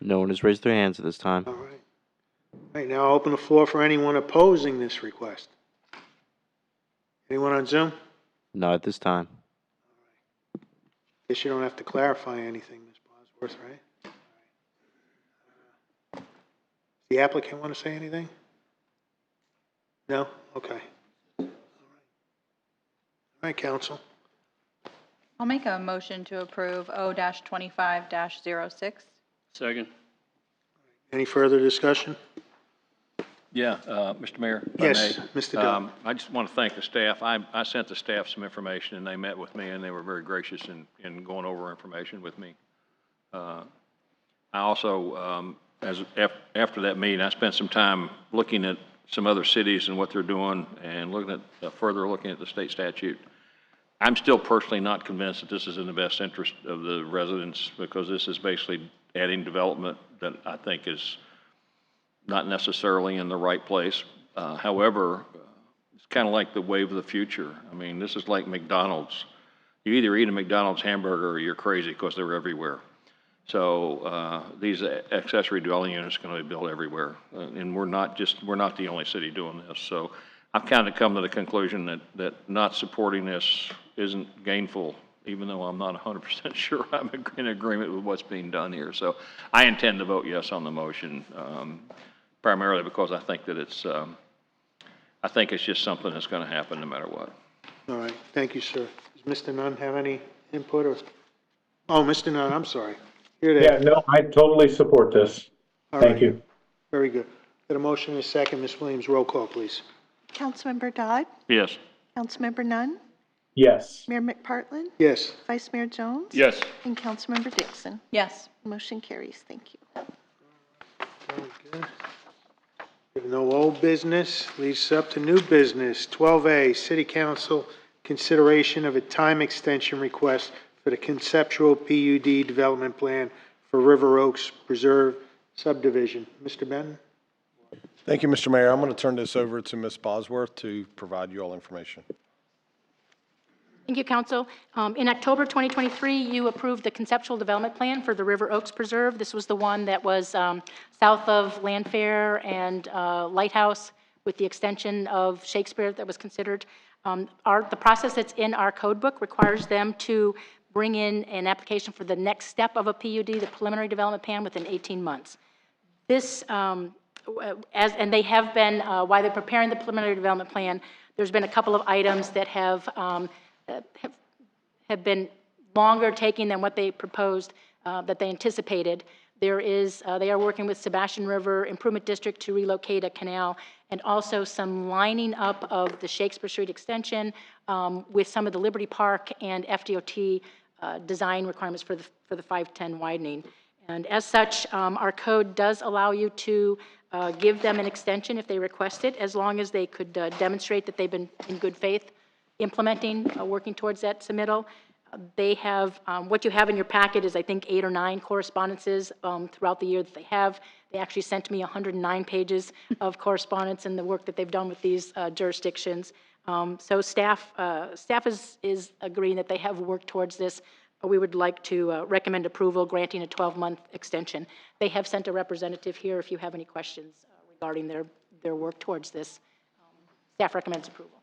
No one has raised their hands at this time. All right. All right, now I'll open the floor for anyone opposing this request. Anyone on Zoom? Not at this time. Guess you don't have to clarify anything, Ms. Bosworth, right? Does the applicant want to say anything? No? Okay. All right, council. I'll make a motion to approve O-25-06. Second. Any further discussion? Yeah, Mr. Mayor. if I Yes, may. Mr. Dillon. I just want to thank the staff. I sent the staff some information, and they met with me, and they were very gracious in going over information with me. I also, after that meeting, I spent some time looking at some other cities and what they're doing, and further looking at the state statute. I'm still personally not convinced that this is in the best interest of the residents, because this is basically adding development that I think is not necessarily in the right place. However, it's kind of like the wave of the future. I mean, this is like McDonald's. You either eat a McDonald's hamburger or you're crazy, because they're everywhere. So these accessory dwelling units are going to be built everywhere, and we're not the only city doing this. So I've kind of come to the conclusion that not supporting this isn't gainful even though I'm not 100% sure I'm in agreement with what's being done here. So I intend to vote yes on the motion, primarily because I think that I think it's just something that's going to happen no matter what. All right, thank you, sir. Does Mr. Nunn have any input or? Oh, Mr. Nunn, I'm sorry. Here it is. Yeah, no, I totally support this. All Thank right. you. Very good. Got a motion and a second. Ms. Williams, roll call, please. Councilmember Dodd? Yes. Councilmember Nunn? Yes. Mayor McPartlin? Yes. Vice Mayor Jones? Yes. And Councilmember Dixon? Yes. Motion carries. Thank you. Very good. If no old business, leads us up to new business. 12A, City Council consideration of a time extension request for the conceptual PUD development plan for River Oaks Preserve subdivision. Mr. Benton? Thank you, Mr. Mayor. I'm going to turn this over to Ms. Bosworth to provide you all information. Thank you, Council. In October 2023, you approved the conceptual development plan for the River Oaks Preserve. This was the one that was south of Landfair and Lighthouse with the extension of Shakespeare that was considered. The process that's in our code book requires them to bring in an application for the next step of a PUD, the preliminary development plan, within 18 months. This, and they have been, while they're preparing the preliminary development plan, there's been a couple of items that have been longer taking than what they proposed, that they anticipated. They are working with Sebastian River Improvement District to relocate a canal, and also some lining up of the Shakespeare Street extension with some of the Liberty Park and FDOT design requirements for the 510 widening. And as such, our code does allow you to give them an extension if they request it, as long as they could demonstrate that they've been in good faith implementing, working towards that submittal. They have, what you have in your packet is, I think, 8 or 9 correspondences throughout the year that they have. They actually sent me 109 pages of correspondence and the work that they've done with these jurisdictions. So staff is agreeing that they have worked towards this. We would like to recommend approval, granting a 12-month extension. They have sent a representative here if you have any questions regarding their work towards this. Staff recommends approval.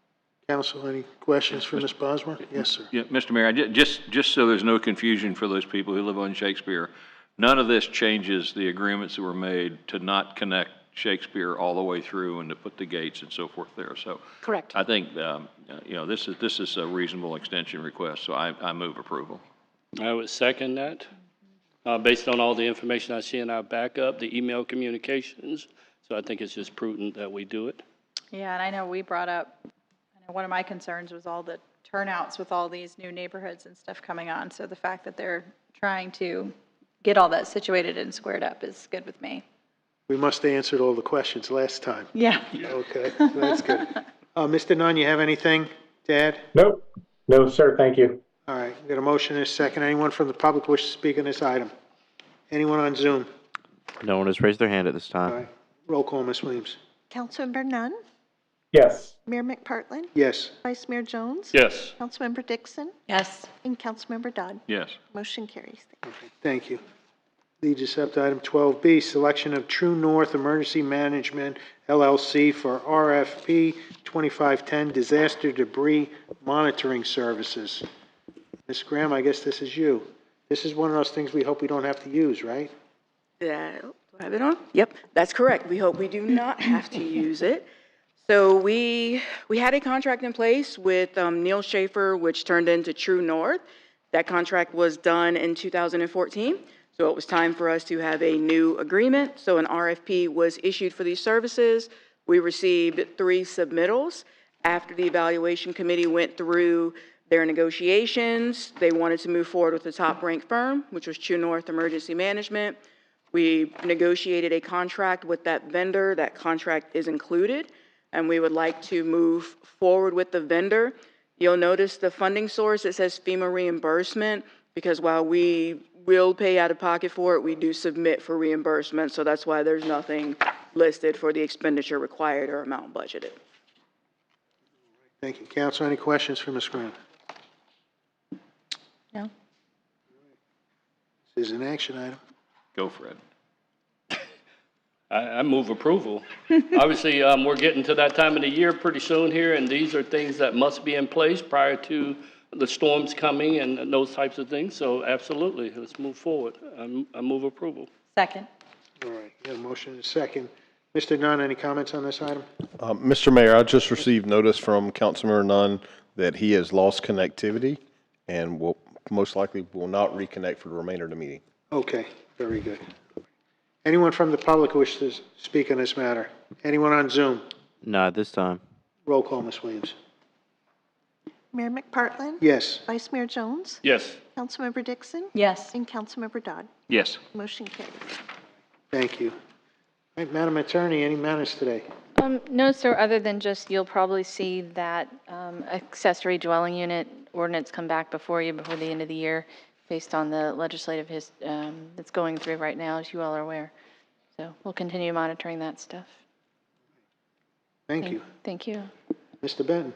Council, any questions for Ms. Bosworth? Yes, sir. Yeah, Mr. Mayor, just so there's no confusion for those people who live on Shakespeare, none of this changes the agreements that were made to not connect Shakespeare all the way through and to put the gates and so forth there. So correct. I think this is a reasonable extension request. So I move approval. I would second that, based on all the information I see in our backup, the email communications. So I think it's just prudent that we do it. Yeah, and I know we brought up, one of my concerns was all the turnouts with all these new neighborhoods and stuff coming on. So the fact that they're trying to get all that situated and squared up is good with me. We must have answered all the questions last time. Yeah. Okay, that's good. Mr. Nunn, you have anything to add? Nope. No, sir. Thank you. All right, we got a motion and a second. Anyone from the public wish to speak on this item? Anyone on Zoom? No one has raised their hand at this All time. right, roll call, Ms. Williams. Councilmember Nunn? Yes. Mayor McPartlin? Yes. Vice Mayor Jones? Yes. Councilmember Dixon? Yes. And Councilmember Dodd? Yes. Motion carries. Thank you. Okay, thank you. Leads us up to item 12B, selection of True North Emergency Management LLC for RFP 2510 Disaster Debris Monitoring Services. Ms. Graham, I guess this is you. This is one of those things we hope we don't have to use, right? Yeah, do I have it on? Yep, that's correct. We hope we do not have to use it. So we had a contract in place with Neil Schaefer, which turned into True North. That contract was done in 2014. So it was time for us to have a new agreement. So an RFP was issued for these services. We received 3 submittals. After the evaluation committee went through their negotiations, they wanted to move forward with the top-ranked firm, which was True North Emergency Management. We negotiated a contract with that vendor. That contract is included, and we would like to move forward with the vendor. You'll notice the funding source, it says FEMA reimbursement, because while we will pay out of pocket for it, we do submit for reimbursement, so that's why there's nothing listed for the expenditure required or amount budgeted. Thank you. Council, any questions for Ms. Graham? No. This is an action item. Go for it. I move approval. Obviously, we're getting to that time of the year pretty soon here, and these are things that must be in place prior to the storms coming and those types of things. So absolutely, let's move forward. I move approval. Second. All right, we have a motion and a second. Mr. Nunn, any comments on this item? Mr. Mayor, I just received notice from Councilmember Nunn that he has lost connectivity and will most likely will not reconnect for the remainder of the meeting. Okay, very good. Anyone from the public who wishes to speak on this matter? Anyone on Zoom? Not this time. Roll call, Ms. Williams. Mayor McPartlin? Yes. Vice Mayor Jones? Yes. Councilmember Dixon? Yes. And Councilmember Dodd? Yes. Motion carries. Thank you. All right, Madam Attorney, any matters today? No, sir, other than just you'll probably see that accessory dwelling unit ordinance come back before you before the end of the year based on the legislative that's going through right now, as you all are aware. So we'll continue monitoring that stuff. Thank you. Thank you. Mr. Benton.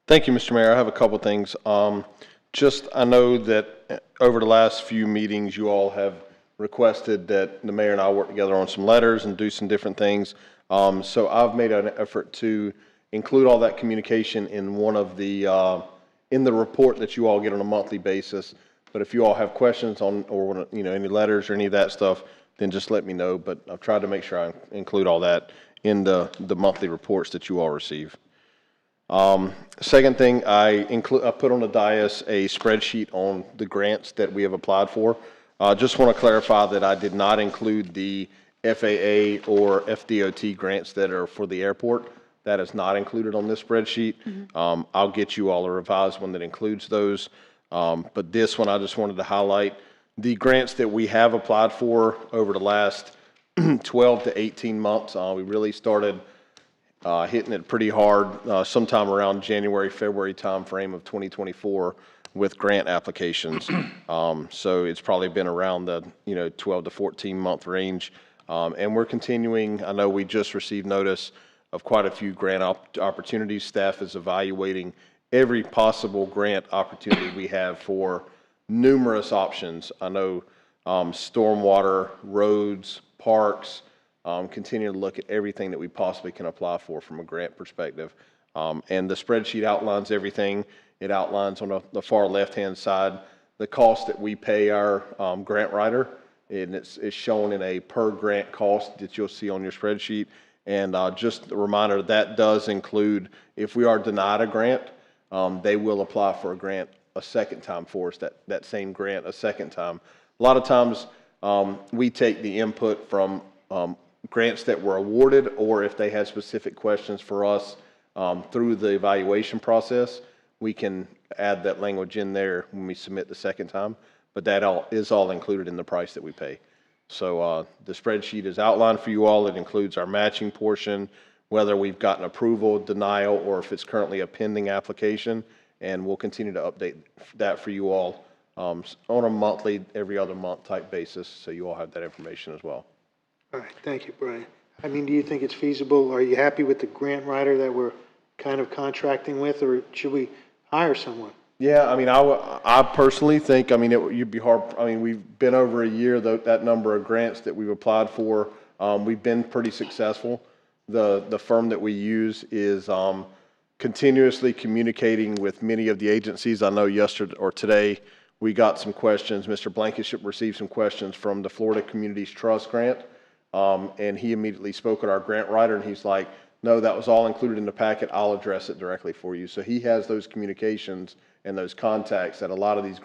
Thank you, Mr. Mayor. I have a couple things. I know that over the last few meetings, you all have requested that the mayor and I work together on some letters and do some different things. So I've made an effort to include all that communication in one of the, in the report that you all get on a monthly basis. But if you all have questions on, or any letters or any of that stuff, then just let me know. But I've tried to make sure I include all that in the monthly reports that you all receive. Second thing, I put on the dais a spreadsheet on the grants that we have applied for. Just want to clarify that I did not include the FAA or FDOT grants that are for the airport. That is not included on this spreadsheet. I'll get you all a revised one that includes those. But this one, I just wanted to highlight the grants that we have applied for over the last 12 to 18 months. We really started hitting it pretty hard sometime around January, February timeframe of 2024 with grant applications. So it's probably been around the 12 to 14 month range. And we're continuing. I know we just received notice of quite a few grant opportunities. Staff is evaluating every possible grant opportunity we have for numerous options. I know stormwater, roads, parks, continue to look at everything that we possibly can apply for from a grant perspective. And the spreadsheet outlines everything. It outlines on the far left-hand side the cost that we pay our grant writer, and it's shown in a per grant cost that you'll see on your spreadsheet. And just a reminder, that does include, if we are denied a grant, they will apply for a grant a second time for us, that same grant a second time. A lot of times we take the input from grants that were awarded, or if they had specific questions for us through the evaluation process, we can add that language in there when we submit the second time, but that is all included in the price that we pay. So the spreadsheet is outlined for you all. It includes our matching portion, whether we've gotten approval, denial, or if it's currently a pending application, and we'll continue to update that for you all on a monthly, every other month type basis, so you all have that information as well. All right, thank you, Brian. I mean, do you think it's feasible? Are you happy with the grant writer that we're kind of contracting with, or should we hire someone? Yeah, I mean, I personally think, I mean, you'd be hard, I mean, we've been over a year, that number of grants that we've applied for, we've been pretty successful. The firm that we use is continuously communicating with many of the agencies. I know yesterday or today we got some questions. Mr. Blankenship received some questions from the Florida Communities Trust grant, and he immediately spoke at our grant writer, and he's like, no, that was all included in the packet. I'll address it directly for you. So he has those communications and those contacts at a lot of these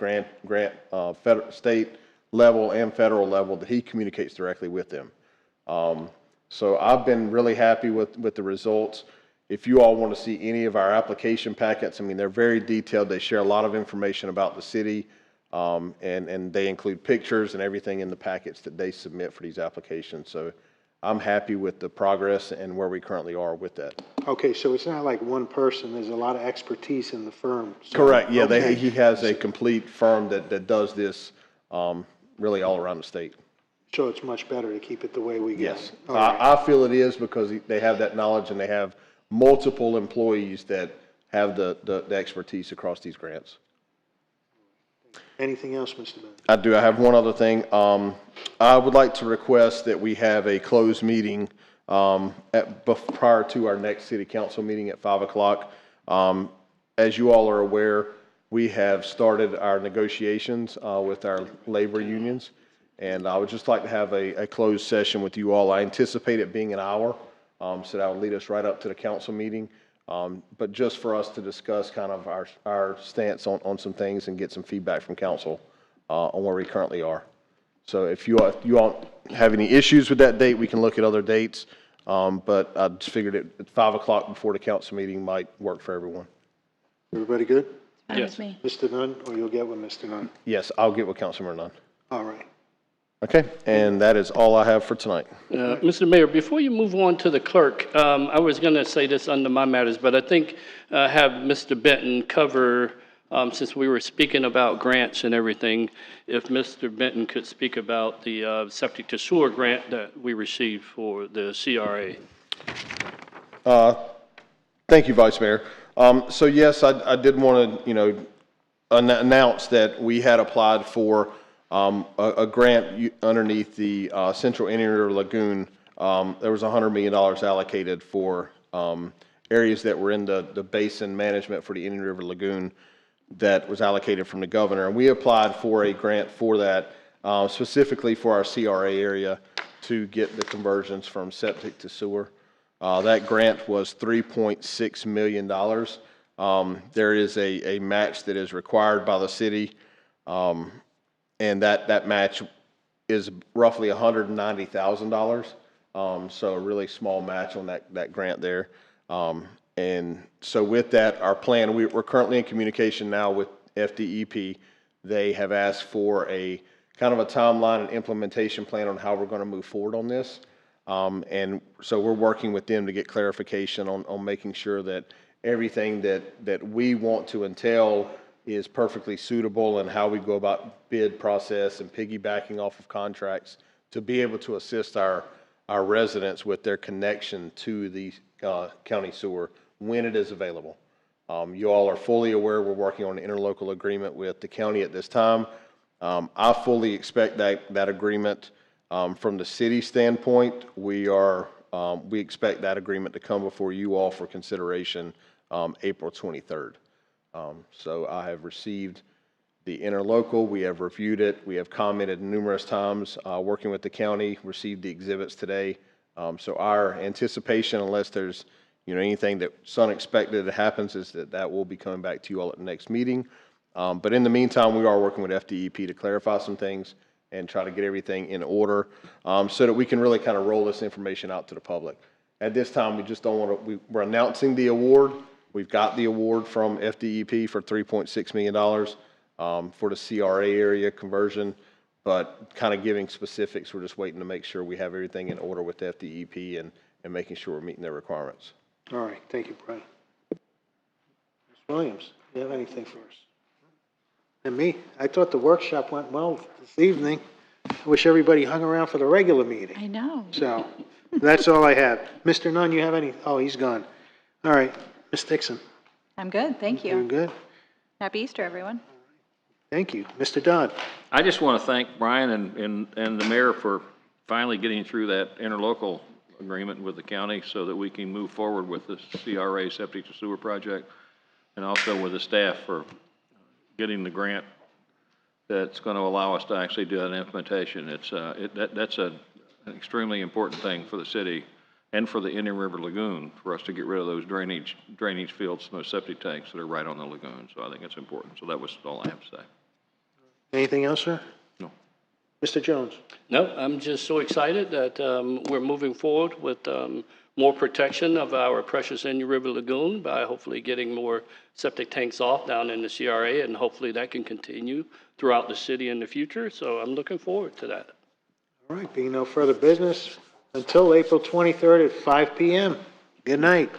state level and federal level that he communicates directly with them. So I've been really happy with the results. If you all want to see any of our application packets, I mean, they're very detailed. They share a lot of information about the city, and they include pictures and everything in the packets that they submit for these applications. So I'm happy with the progress and where we currently are with that. Okay, so it's not like one person. There's a lot of expertise in the firm. So, correct. Yeah, okay. he has a complete firm that does this really all around the state. So it's much better to keep it the way we get. Yes, I feel it is because they have that knowledge and they have multiple employees that have the expertise across these grants. Anything else, Mr. Bennett? I do. I have one other thing. I would like to request that we have a closed meeting prior to our next city council meeting at 5 o'clock. as you all are aware, we have started our negotiations with our labor unions, and I would just like to have a closed session with you all. I anticipate it being an hour, so that will lead us right up to the council meeting, but just for us to discuss kind of our stance on some things and get some feedback from council on where we currently are. So if you all have any issues with that date, we can look at other dates, but I just figured at 5 o'clock before the council meeting might work for everyone. Everybody good? Yes. Me. Mr. Nunn, or you'll get with Mr. Nunn? Yes, I'll get with Councilmember Nunn. All right. Okay, and that is all I have for tonight. Mr. Mayor, before you move on to the clerk, I was going to say this under my matters, but I think have Mr. Benton cover, since we were speaking about grants and everything, if Mr. Benton could speak about the septic to sewer grant that we received for the CRA. Thank you, Vice Mayor. So yes, I did want to, announce that we had applied for a grant underneath the Central Interior Lagoon. There was $100 million allocated for areas that were in the basin management for the Indian River Lagoon that was allocated from the governor. And we applied for a grant for that, specifically for our CRA area to get the conversions from septic to sewer. That grant was $3.6 million. There is a match that is required by the city, and that match is roughly $190,000. So a really small match on that grant there. And so with that, our plan, we're currently in communication now with FDEP. They have asked for a kind of a timeline and implementation plan on how we're going to move forward on this. And so we're working with them to get clarification on making sure that everything that we want to entail is perfectly suitable and how we go about bid process and piggybacking off of contracts to be able to assist our residents with their connection to the county sewer when it is available. You all are fully aware we're working on an interlocal agreement with the county at this time. I fully expect that agreement from the city standpoint, we expect that agreement to come before you all for consideration April 23rd. So I have received the interlocal, we have reviewed it, we have commented numerous times, working with the county, received the exhibits today. So our anticipation, unless there's anything that's unexpected that happens, is that will be coming back to you all at the next meeting. But in the meantime, we are working with FDEP to clarify some things and try to get everything in order so that we can really kind of roll this information out to the public. At this time, we just don't want to, we're announcing the award. We've got the award from FDEP for $3.6 million for the CRA area conversion, but kind of giving specifics, we're just waiting to make sure we have everything in order with FDEP and making sure we're meeting their requirements. All right, thank you, Brian. Ms. Williams, do you have anything for us? And me, I thought the workshop went well this evening. I wish everybody hung around for the regular meeting. I know. So that's all I have. Mr. Nunn, you have any? Oh, he's gone. All right, Ms. Dixon. I'm good, thank you. You're good? Happy Easter, everyone. Thank you. Mr. Dodd. I just want to thank Brian and the mayor for finally getting through that interlocal agreement with the county so that we can move forward with the CRA septic to sewer project, and also with the staff for getting the grant that's going to allow us to actually do an implementation. That's an extremely important thing for the city and for the Indian River Lagoon for us to get rid of those drainage fields and those septic tanks that are right on the lagoon. So I think it's important. So that was all I have to say. Anything else, sir? No. Mr. Jones. No, I'm just so excited that we're moving forward with more protection of our precious Indian River Lagoon by hopefully getting more septic tanks off down in the CRA, and hopefully that can continue throughout the city in the future. So I'm looking forward to that. All right, being no further business, until April 23rd at 5 p.m. Good night.